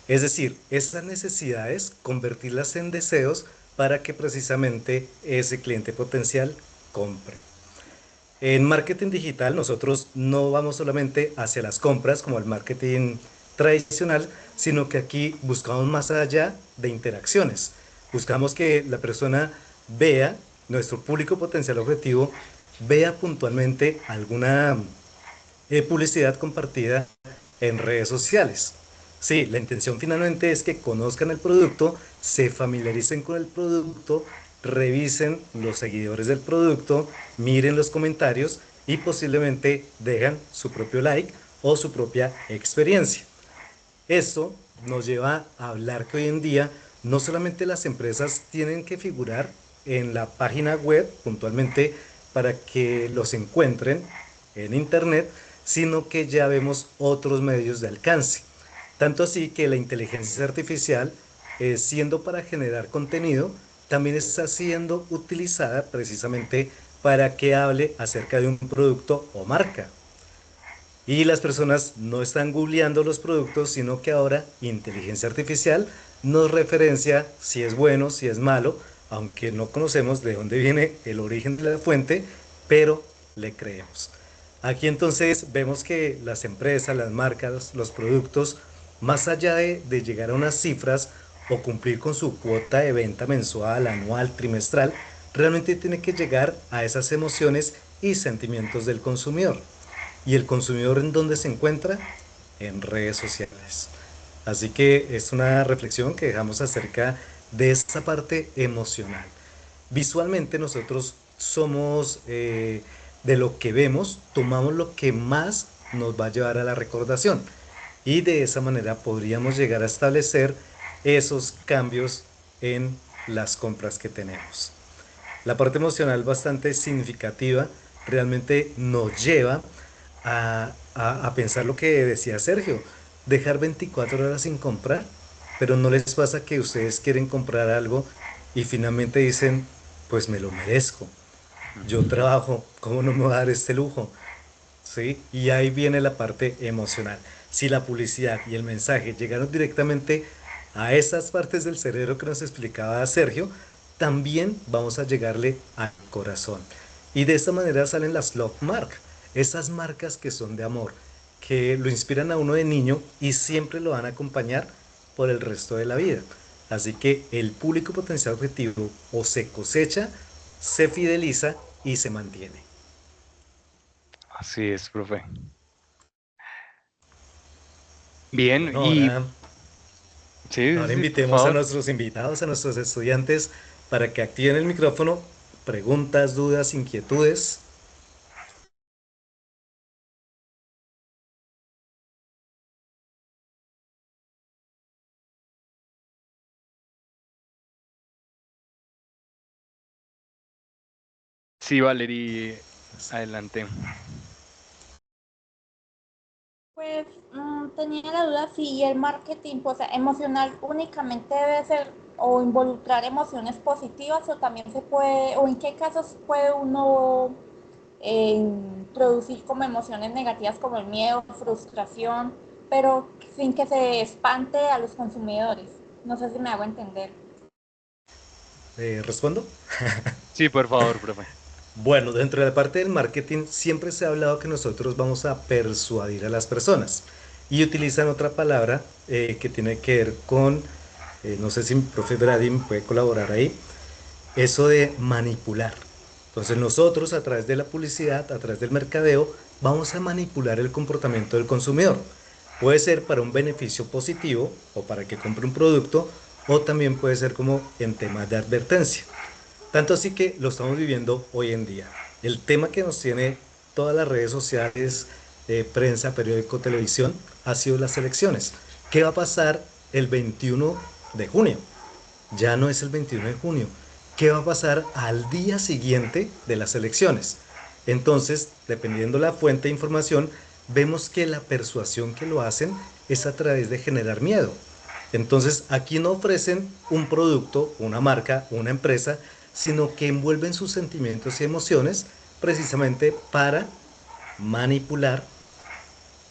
Es decir, esas necesidades, convertirlas en deseos para que precisamente ese cliente potencial compre. En marketing digital nosotros no vamos solamente hacia las compras como el marketing tradicional, sino que aquí buscamos más allá de interacciones. Buscamos que la persona vea, nuestro público potencial objetivo, vea puntualmente alguna publicidad compartida en redes sociales. Sí, la intención finalmente es que conozcan el producto, se familiaricen con el producto, revisen los seguidores del producto, miren los comentarios y posiblemente dejan su propio like o su propia experiencia. Esto nos lleva a hablar que hoy en día no solamente las empresas tienen que figurar en la página web puntualmente para que los encuentren en internet, sino que ya vemos otros medios de alcance. Tanto así que la inteligencia artificial, siendo para generar contenido, también está siendo utilizada precisamente para que hable acerca de un producto o marca. Y las personas no están googleando los productos, sino que ahora inteligencia artificial nos referencia si es bueno, si es malo, aunque no conocemos de dónde viene el origen de la fuente, pero le creemos. Aquí entonces vemos que las empresas, las marcas, los productos, más allá de llegar a unas cifras o cumplir con su cuota de venta mensual, anual, trimestral, realmente tiene que llegar a esas emociones y sentimientos del consumidor. ¿Y el consumidor en dónde se encuentra? En redes sociales. Así que es una reflexión que dejamos acerca de esa parte emocional. Visualmente nosotros somos de lo que vemos, tomamos lo que más nos va a llevar a la recordación y de esa manera podríamos llegar a establecer esos cambios en las compras que tenemos. La parte emocional bastante significativa realmente nos lleva a pensar lo que decía Sergio, dejar 24 horas sin comprar, pero no les pasa que ustedes quieren comprar algo y finalmente dicen, pues me lo merezco, yo trabajo, ¿cómo no me voy a dar este lujo? ¿Sí? Y ahí viene la parte emocional. Si la publicidad y el mensaje llegaron directamente a esas partes del cerebro que nos explicaba Sergio, también vamos a llegarle al corazón. Y de esta manera salen las love mark, esas marcas que son de amor, que lo inspiran a uno de niño y siempre lo van a acompañar por el resto de la vida. Así que el público potencial objetivo o se cosecha, se fideliza y se mantiene. Así es, profe. Bien, Bueno, y sí, ahora sí, por invitemos a favor. nuestros invitados, a nuestros estudiantes, para que activen el micrófono. Preguntas, dudas, inquietudes. Sí, Valerie, adelante. Pues tenía la duda si el marketing, pues, emocional únicamente debe ser o involucrar emociones positivas o también se puede, o en qué casos puede uno producir como emociones negativas como el miedo, frustración, pero sin que se espante a los consumidores. No sé si me hago entender. ¿Respondo? Sí, por favor, profe. Bueno, dentro de la parte del marketing siempre se ha hablado que nosotros vamos a persuadir a las personas y utilizan otra palabra que tiene que ver con, no sé si mi profe Brady me puede colaborar ahí, eso de manipular. Entonces nosotros a través de la publicidad, a través del mercadeo, vamos a manipular el comportamiento del consumidor. Puede ser para un beneficio positivo o para que compre un producto o también puede ser como en temas de advertencia. Tanto así que lo estamos viviendo hoy en día. El tema que nos tiene todas las redes sociales, prensa, periódico, televisión, ha sido las elecciones. ¿Qué va a pasar el 21 de junio? Ya no es el 21 de junio. ¿Qué va a pasar al día siguiente de las elecciones? Entonces, dependiendo la fuente de información, vemos que la persuasión que lo hacen es a través de generar miedo. Entonces, aquí no ofrecen un producto, una marca, una empresa, sino que envuelven sus sentimientos y emociones precisamente para manipular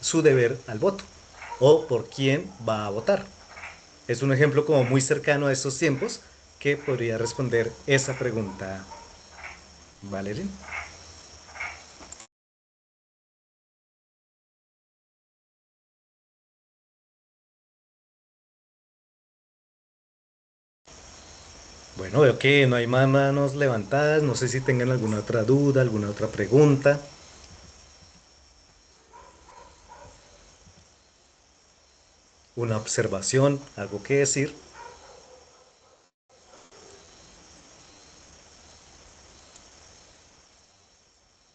su deber al voto o por quién va a votar. Es un ejemplo como muy cercano a estos tiempos que podría responder esa pregunta, Valerie. Bueno, veo que no hay más manos levantadas. No sé si tengan alguna otra duda, alguna otra pregunta, una observación, algo que decir.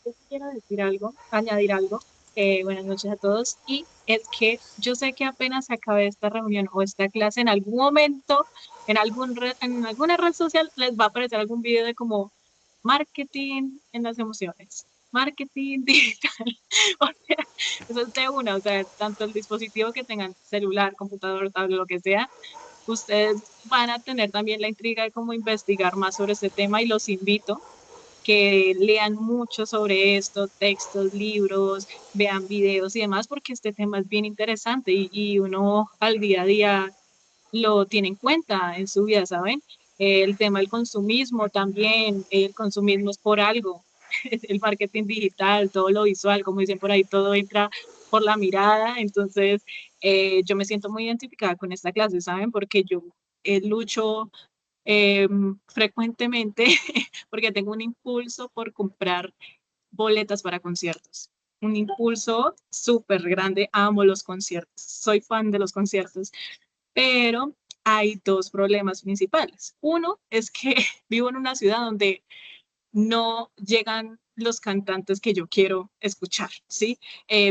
Yo quiero decir algo, añadir algo. Buenas noches a todos. Y es que yo sé que apenas se acabe esta reunión o esta clase, en algún momento, en alguna red social, les va a aparecer algún video de como marketing en las emociones, marketing digital. O sea, eso es de una, o sea, tanto el dispositivo que tengan, celular, computador, tablet, lo que sea, ustedes van a tener también la intriga de cómo investigar más sobre este tema y los invito que lean mucho sobre esto, textos, libros, vean videos y demás, porque este tema es bien interesante y uno al día a día lo tiene en cuenta en su vida, ¿saben? El tema del consumismo también, el consumismo es por algo. el marketing digital, todo lo visual, como dicen por ahí, todo entra por la mirada. Entonces, yo me siento muy identificada con esta clase, ¿saben? Porque yo lucho frecuentemente porque tengo un impulso por comprar boletas para conciertos. Un impulso súper grande, amo los conciertos, soy fan de los conciertos, pero hay dos problemas principales. Uno es que vivo en una ciudad donde no llegan los cantantes que yo quiero escuchar, ¿sí?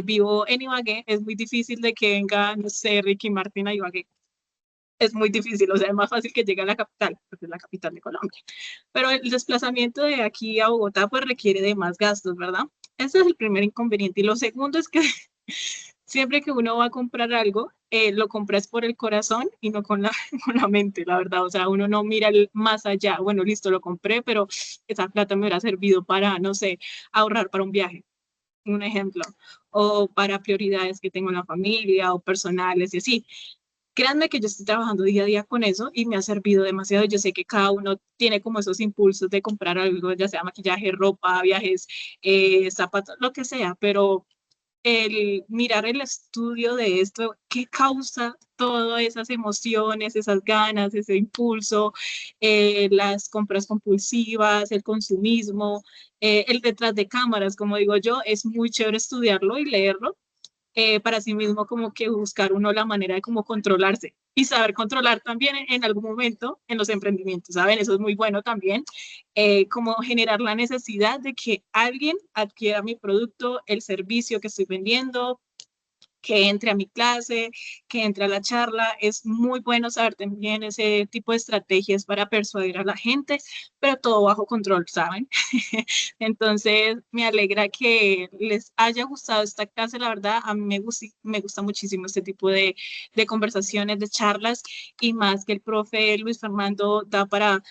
Vivo en Ibagué, es muy difícil de que venga, no sé, Ricky Martin a Ibagué. Es muy difícil, o sea, es más fácil que llegue a la capital, porque es la capital de Colombia. Pero el desplazamiento de aquí a Bogotá pues requiere de más gastos, ¿verdad? Ese es el primer inconveniente. Y lo segundo es que siempre que uno va a comprar algo, lo compras por el corazón y no con la, con la mente, la verdad. O sea, uno no mira más allá. Bueno, listo, lo compré, pero esa plata me hubiera servido para, no sé, ahorrar para un viaje, un ejemplo, o para prioridades que tengo en la familia o personales y así. Créanme que yo estoy trabajando día a día con eso y me ha servido demasiado. Yo sé que cada uno tiene como esos impulsos de comprar algo, ya sea maquillaje, ropa, viajes, zapatos, lo que sea, pero el mirar el estudio de esto, qué causa todas esas emociones, esas ganas, ese impulso, las compras compulsivas, el consumismo, el detrás de cámaras, como digo yo, es muy chévere estudiarlo y leerlo para sí mismo como que buscar uno la manera de cómo controlarse y saber controlar también en algún momento en los emprendimientos, ¿saben? Eso es muy bueno también, como generar la necesidad de que alguien adquiera mi producto, el servicio que estoy vendiendo, que entre a mi clase, que entre a la charla. Es muy bueno saber también ese tipo de estrategias para persuadir a la gente, pero todo bajo control, ¿saben? Entonces, me alegra que les haya gustado esta clase. La verdad, a mí me gusta muchísimo este tipo de conversaciones, de charlas, y más que el profe Luis Fernando da para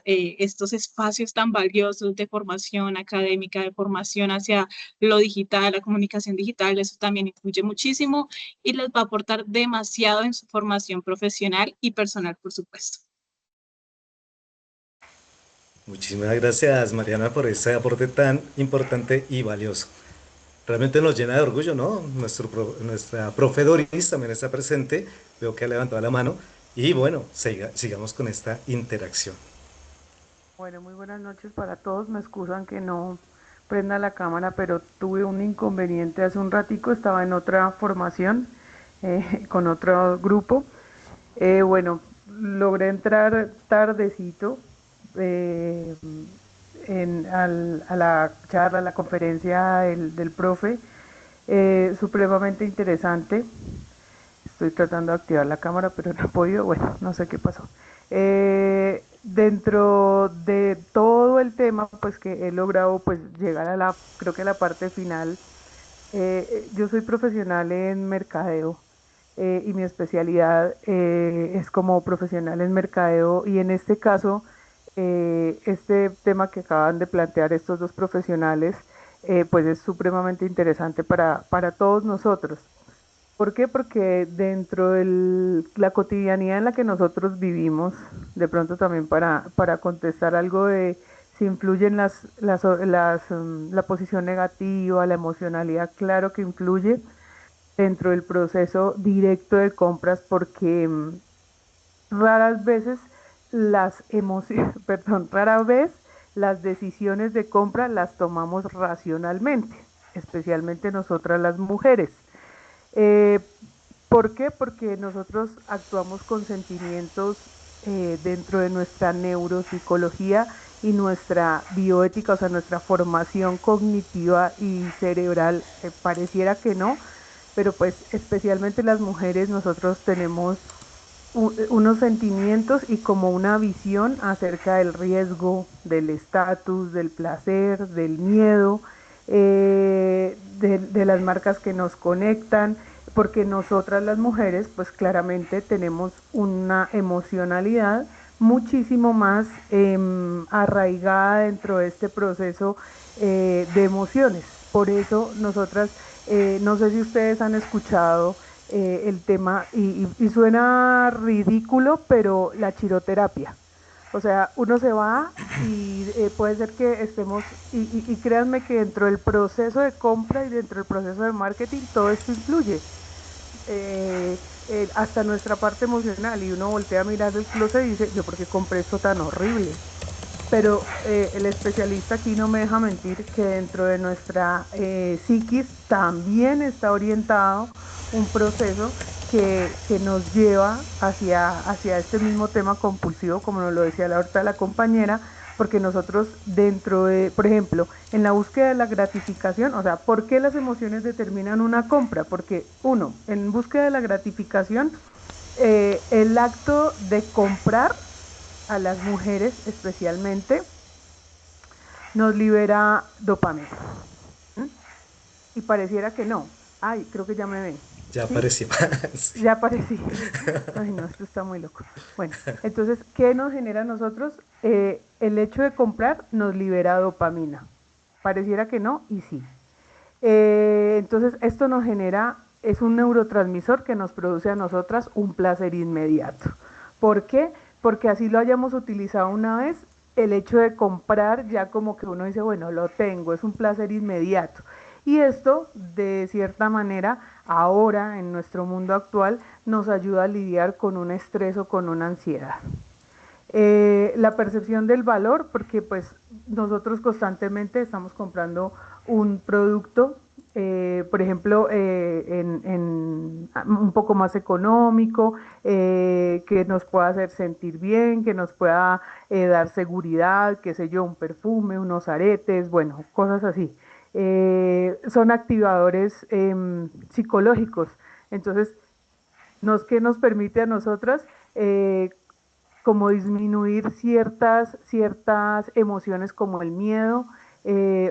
estos espacios tan valiosos de formación académica, de formación hacia lo digital, la comunicación digital. Eso también influye muchísimo y les va a aportar demasiado en su formación profesional y personal, por supuesto. Muchísimas gracias, Mariana, por ese aporte tan importante y valioso. Realmente nos llena de orgullo, ¿no? Nuestra profe Doris también está presente, veo que ha levantado la mano, y bueno, sigamos con esta interacción. Bueno, muy buenas noches para todos. Me excusan que no prenda la cámara, pero tuve un inconveniente hace un ratico. Estaba en otra formación con otro grupo. Bueno, logré entrar tardecito eh, a la charla, a la conferencia del profe. Supremamente interesante. Estoy tratando de activar la cámara, pero no he podido. Bueno, no sé qué pasó. Dentro de todo el tema, pues que he logrado pues llegar a creo que a la parte final. Yo soy profesional en mercadeo y mi especialidad es como profesional en mercadeo, y en este caso, este tema que acaban de plantear estos dos profesionales, pues es supremamente interesante para todos nosotros. ¿Por qué? Porque dentro de la cotidianidad en la que nosotros vivimos, de pronto también para contestar algo de si influyen la posición negativa, la emocionalidad, claro que influye dentro del proceso directo de compras, porque raras veces las emociones, perdón, rara vez las decisiones de compra las tomamos racionalmente, especialmente nosotras las mujeres. Eh, ¿Por qué? Porque nosotros actuamos con sentimientos dentro de nuestra neuropsicología y nuestra bioética, o sea, nuestra formación cognitiva y cerebral. Pareciera que no, pero pues especialmente las mujeres nosotros tenemos unos sentimientos y como una visión acerca del riesgo, del estatus, del placer, del miedo, de las marcas que nos conectan, porque nosotras las mujeres pues claramente tenemos una emocionalidad muchísimo más arraigada dentro de este proceso de emociones. Por eso nosotras, no sé si ustedes han escuchado el tema, y suena ridículo, pero la chiroterapia. O sea, uno se va y puede ser que estemos, y créanme que dentro del proceso de compra y dentro del proceso de marketing, todo esto influye. eh, Hasta nuestra parte emocional, y uno voltea a mirar el closet y dice, yo por qué compré esto tan horrible. Pero el especialista aquí no me deja mentir que dentro de nuestra psiquis también está orientado un proceso que nos lleva hacia este mismo tema compulsivo, como nos lo decía la ahorita la compañera, porque nosotros dentro de, por ejemplo, en la búsqueda de la gratificación, o sea, ¿por qué las emociones determinan una compra? Porque uno, en búsqueda de la gratificación, el acto de comprar a las mujeres especialmente nos libera dopamina. ¿Mm? Y pareciera que no. Ay, creo que ya me ven. Ya ¿Sí? apareció. Sí. Ya aparecí. Ay, no, esto está muy loco. Bueno, entonces, ¿qué nos genera a nosotros? El hecho de comprar nos libera dopamina. Pareciera que no, y sí. Entonces, esto nos genera, es un neurotransmisor que nos produce a nosotras un placer inmediato. ¿Por qué? Porque así lo hayamos utilizado una vez, el hecho de comprar ya como que uno dice, bueno, lo tengo, es un placer inmediato. Y esto, de cierta manera, ahora en nuestro mundo actual, nos ayuda a lidiar con un estrés o con una ansiedad. La percepción del valor, porque pues nosotros constantemente estamos comprando un producto, por ejemplo, un poco más económico, que nos pueda hacer sentir bien, que nos pueda dar seguridad, qué sé yo, un perfume, unos aretes, bueno, cosas así. Son activadores psicológicos. Entonces, que nos permite a nosotras como disminuir ciertas emociones como el miedo,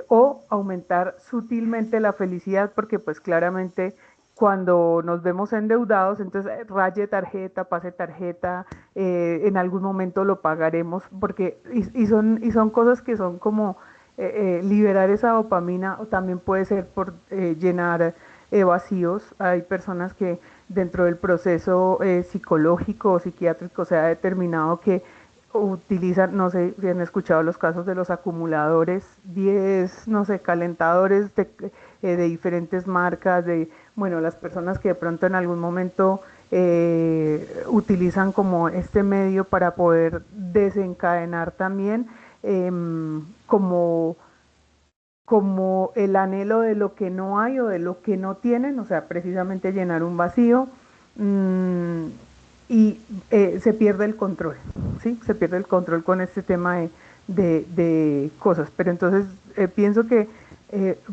o aumentar sutilmente la felicidad, porque pues claramente cuando nos vemos endeudados, entonces raye tarjeta, pase tarjeta, en algún momento lo pagaremos, porque y son cosas que son como liberar esa dopamina, o también puede ser por llenar vacíos. Hay personas que dentro del proceso psicológico o psiquiátrico se ha determinado que utilizan, no sé si han escuchado los casos de los acumuladores, 10 no sé, calentadores de diferentes marcas, de, bueno, las personas que de pronto en algún momento utilizan como este medio para poder desencadenar también eh, como como el anhelo de lo que no hay o de lo que no tienen, o sea, precisamente llenar un vacío, mmm, y se pierde el control, ¿sí? Se pierde el control con este tema de cosas. Pero entonces pienso que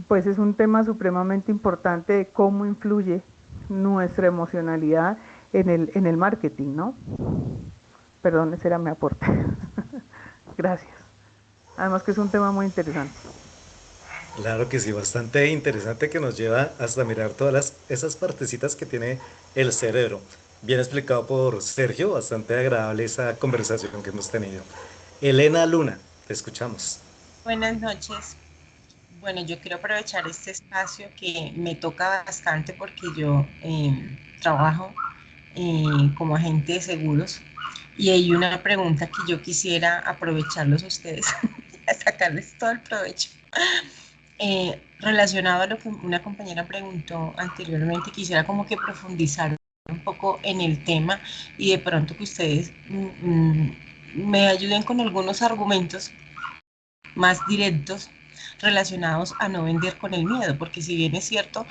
pues es un tema supremamente importante de cómo influye nuestra emocionalidad en el marketing, ¿no? Perdón, ese era mi aporte. Gracias. Además que es un tema muy interesante. Claro que sí, bastante interesante que nos lleva hasta mirar esas partecitas que tiene el cerebro. Bien explicado por Sergio, bastante agradable esa conversación que hemos tenido. Elena Luna, te escuchamos. Buenas noches. Bueno, yo quiero aprovechar este espacio que me toca bastante porque yo trabajo como agente de seguros y hay una pregunta que yo quisiera aprovecharlos a ustedes, a sacarles todo el provecho. Relacionado a lo que una compañera preguntó anteriormente, quisiera como que profundizar un poco en el tema y de pronto que ustedes me ayuden con algunos argumentos más directos relacionados a no vender con el miedo, porque si bien es cierto,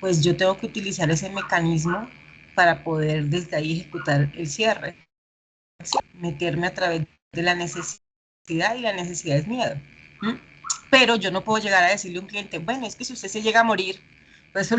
pues yo tengo que utilizar ese mecanismo para poder desde ahí ejecutar el cierre, meterme a través de la necesidad, y la necesidad es miedo. ¿Mm? Pero yo no puedo llegar a decirle a un cliente, bueno, es que si usted se llega a morir, pues o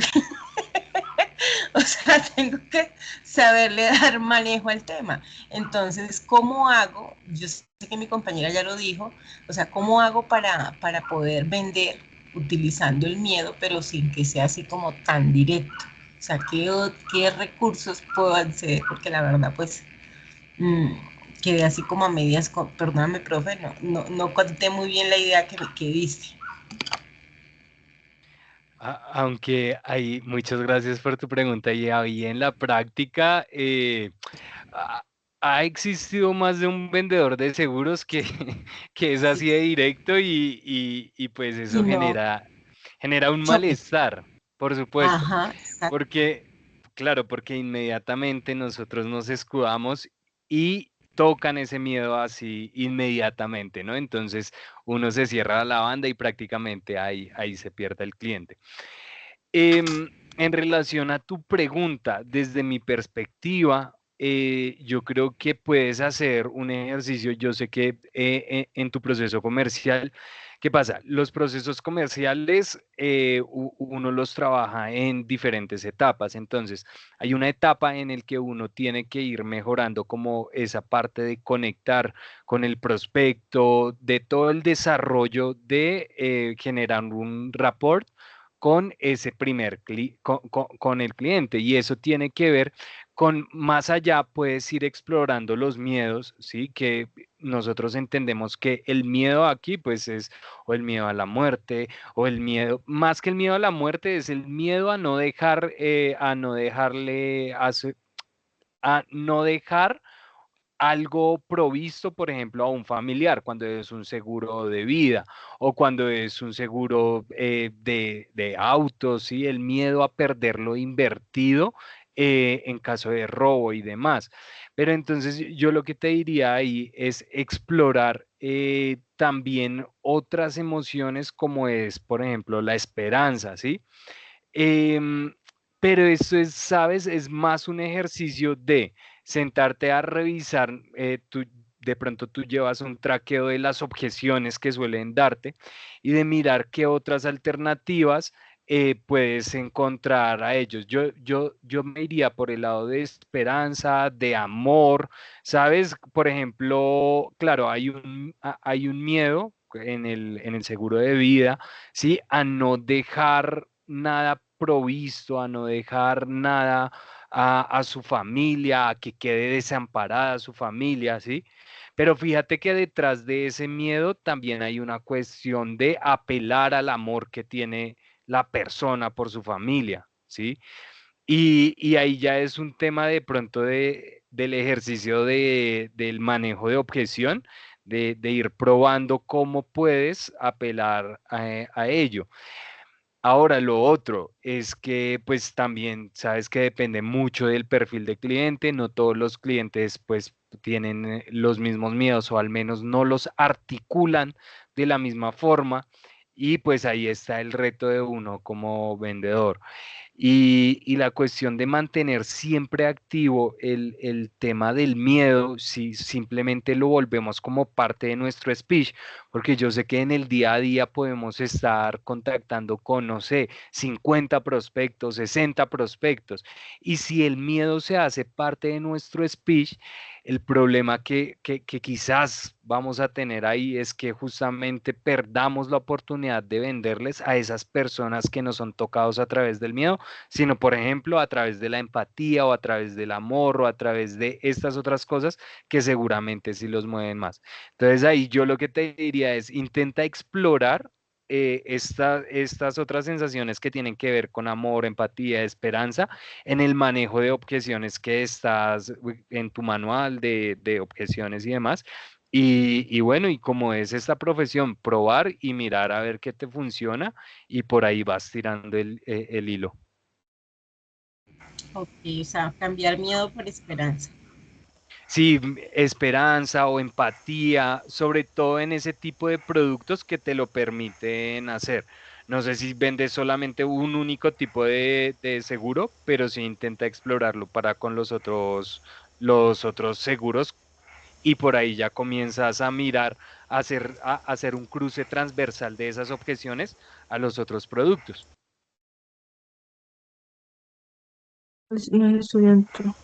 sea, tengo que saberle dar manejo al tema. Entonces, ¿cómo hago? Yo sé que mi compañera ya lo dijo, o sea, ¿cómo hago para poder vender utilizando el miedo, pero sin que sea así como tan directo? O sea, ¿qué recursos puedo acceder? Porque la verdad, pues, mmm, quedé así como a medias, perdóname, profe, no conté muy bien la idea que diste. Aunque hay, muchas gracias por tu pregunta y ahí en la práctica, a- ha existido más de un vendedor de seguros que, que es así de directo y pues Y eso no genera un choque. malestar, por supuesto, Ajá, exacto. porque, claro, porque inmediatamente nosotros nos escudamos y tocan ese miedo así inmediatamente, ¿no? Entonces uno se cierra la banda y prácticamente ahí se pierde el cliente. En relación a tu pregunta, desde mi perspectiva, yo creo que puedes hacer un ejercicio. Yo sé que en tu proceso comercial, ¿qué pasa? Los procesos comerciales uno los trabaja en diferentes etapas. Entonces, hay una etapa en la que uno tiene que ir mejorando como esa parte de conectar con el prospecto, de todo el desarrollo de generar un rapport con ese con el cliente, y eso tiene que ver con más allá. Puedes ir explorando los miedos, ¿sí? Que nosotros entendemos que el miedo aquí pues es o el miedo a la muerte o el miedo, más que el miedo a la muerte, es el miedo a no dejar, a no dejarle, a no dejar algo provisto, por ejemplo, a un familiar, cuando es un seguro de vida o cuando es un seguro de autos, ¿sí? El miedo a perder lo invertido en caso de robo y demás. Pero entonces yo lo que te diría ahí es explorar también otras emociones como es, por ejemplo, la esperanza, ¿sí? Em, pero eso es, ¿sabes? Es más un ejercicio de sentarte a revisar, de pronto tú llevas un traqueo de las objeciones que suelen darte y de mirar qué otras alternativas puedes encontrar a ellos. Yo me iría por el lado de esperanza, de amor, ¿sabes? Por ejemplo, claro, hay un miedo en el seguro de vida, ¿sí? A no dejar nada provisto, a no dejar nada a su familia, a que quede desamparada su familia, ¿sí? Pero fíjate que detrás de ese miedo también hay una cuestión de apelar al amor que tiene la persona por su familia, ¿sí? Y ahí ya es un tema de pronto del ejercicio del manejo de objeción, de ir probando cómo puedes apelar a ello. Ahora, lo otro es que pues también sabes que depende mucho del perfil de cliente. No todos los clientes pues tienen los mismos miedos, o al menos no los articulan de la misma forma, y pues ahí está el reto de uno como vendedor. Y la cuestión de mantener siempre activo el tema del miedo, si simplemente lo volvemos como parte de nuestro speech, porque yo sé que en el día a día podemos estar contactando con, no sé, 50 prospectos, 60 prospectos, y si el miedo se hace parte de nuestro speech, el problema que quizás vamos a tener ahí es que justamente perdamos la oportunidad de venderles a esas personas que nos son tocados a través del miedo, sino por ejemplo a través de la empatía o a través del amor o a través de estas otras cosas que seguramente sí los mueven más. Entonces ahí yo lo que te diría es intenta explorar estas otras sensaciones que tienen que ver con amor, empatía, esperanza en el manejo de objeciones que estás en tu manual de objeciones y demás. Y bueno, y como es esta profesión, probar y mirar a ver qué te funciona, y por ahí vas tirando el hilo. Ok, o sea, cambiar miedo por esperanza. Sí, esperanza o empatía, sobre todo en ese tipo de productos que te lo permiten hacer. No sé si vendes solamente un único tipo de seguro, pero sí intenta explorarlo para con los otros seguros, y por ahí ya comienzas a mirar, a hacer un cruce transversal de esas objeciones a los otros productos. Pues, no estoy dentro.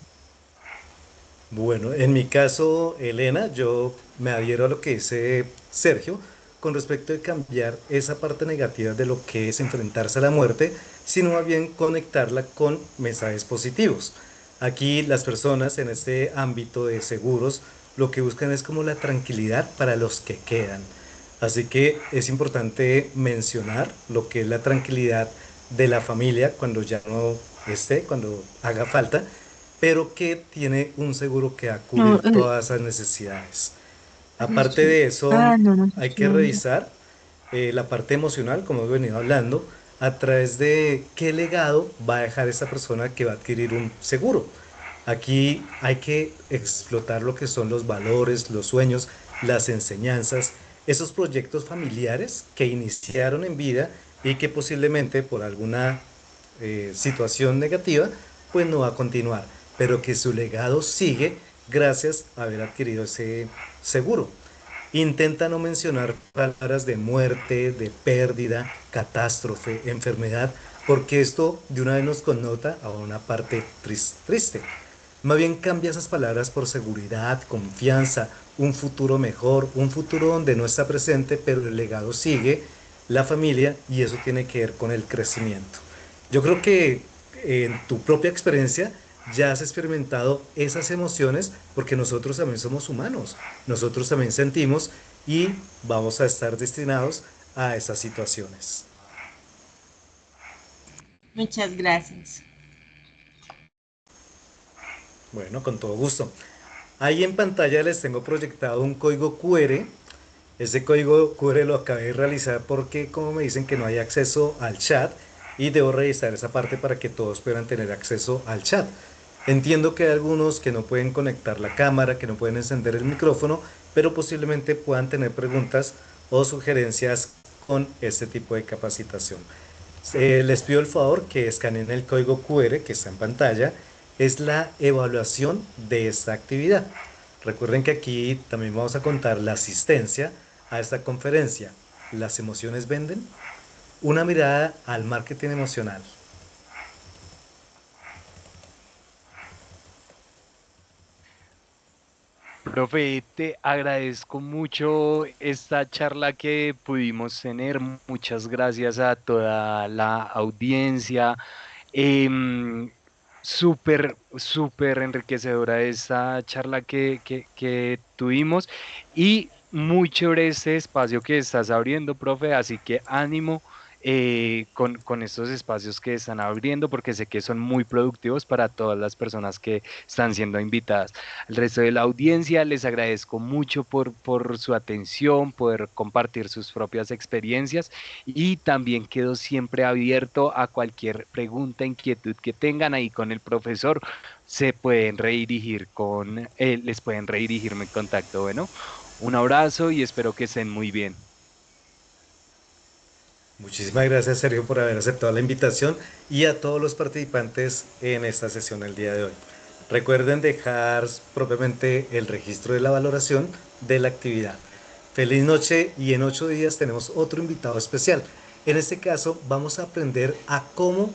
Bueno, en mi caso, Elena, yo me adhiero a lo que dice Sergio con respecto de cambiar esa parte negativa de lo que es enfrentarse a la muerte, sino más bien conectarla con mensajes positivos. Aquí las personas en este ámbito de seguros lo que buscan es como la tranquilidad para los que quedan. Así que es importante mencionar lo que es la tranquilidad de la familia cuando ya no esté, cuando haga falta, pero que tiene un seguro que va a cubrir todas esas necesidades. Aparte de eso, hay que revisar la parte emocional, como he venido hablando, a través de qué legado va a dejar esa persona que va a adquirir un seguro. Aquí hay que explotar lo que son los valores, los sueños, las enseñanzas, esos proyectos familiares que iniciaron en vida y que posiblemente por alguna situación negativa, pues no va a continuar, pero que su legado sigue gracias a haber adquirido ese seguro. Intenta no mencionar palabras de muerte, de pérdida, catástrofe, enfermedad, porque esto de una vez nos connota a una parte triste. Más bien cambia esas palabras por seguridad, confianza, un futuro mejor, un futuro donde no está presente, pero el legado sigue, la familia, y eso tiene que ver con el crecimiento. Yo creo que en tu propia experiencia ya has experimentado esas emociones porque nosotros también somos humanos, nosotros también sentimos y vamos a estar destinados a esas situaciones. Muchas gracias. Bueno, con todo gusto. Ahí en pantalla les tengo proyectado un código QR. Ese código QR lo acabé de realizar porque como me dicen que no hay acceso al chat y debo revisar esa parte para que todos puedan tener acceso al chat. Entiendo que hay algunos que no pueden conectar la cámara, que no pueden encender el micrófono, pero posiblemente puedan tener preguntas o sugerencias con este tipo de capacitación. Les pido el favor que escaneen el código QR que está en pantalla. Es la evaluación de esta actividad. Recuerden que aquí también vamos a contar la asistencia a esta conferencia. ¿Las emociones venden? Una mirada al marketing emocional. Profe, te agradezco mucho esta charla que pudimos tener. Muchas gracias a toda la audiencia. Súper, súper enriquecedora esta charla que tuvimos y muy chévere este espacio que estás abriendo, profe. Así que ánimo con estos espacios que están abriendo porque sé que son muy productivos para todas las personas que están siendo invitadas. Al resto de la audiencia les agradezco mucho por su atención, poder compartir sus propias experiencias y también quedo siempre abierto a cualquier pregunta, inquietud que tengan ahí con el profesor. Se pueden redirigir les pueden redirigirme en contacto. Bueno, un abrazo y espero que estén muy bien. Muchísimas gracias, Sergio, por haber aceptado la invitación y a todos los participantes en esta sesión el día de hoy. Recuerden dejar propiamente el registro de la valoración de la actividad. Feliz noche y en 8 días tenemos otro invitado especial. En este caso vamos a aprender a cómo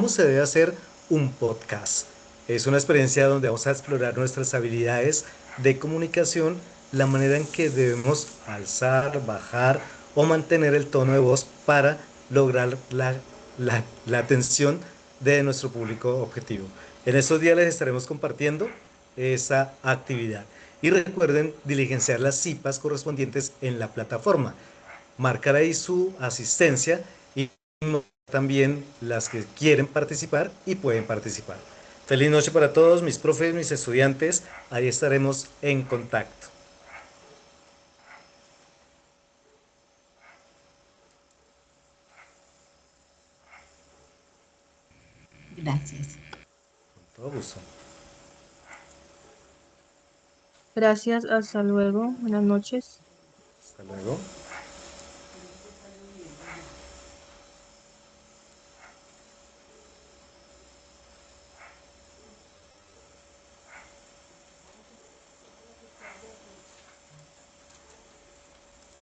se debe hacer un podcast. Es una experiencia donde vamos a explorar nuestras habilidades de comunicación, la manera en que debemos alzar, bajar o mantener el tono de voz para lograr la atención de nuestro público objetivo. En estos días les estaremos compartiendo esa actividad. Y recuerden diligenciar las cipas correspondientes en la plataforma. Marcar ahí su asistencia y también las que quieren participar y pueden participar. Feliz noche para todos, mis profes, mis estudiantes. Ahí estaremos en contacto. Gracias. Con todo gusto. Gracias, hasta luego. Buenas noches. Hasta luego.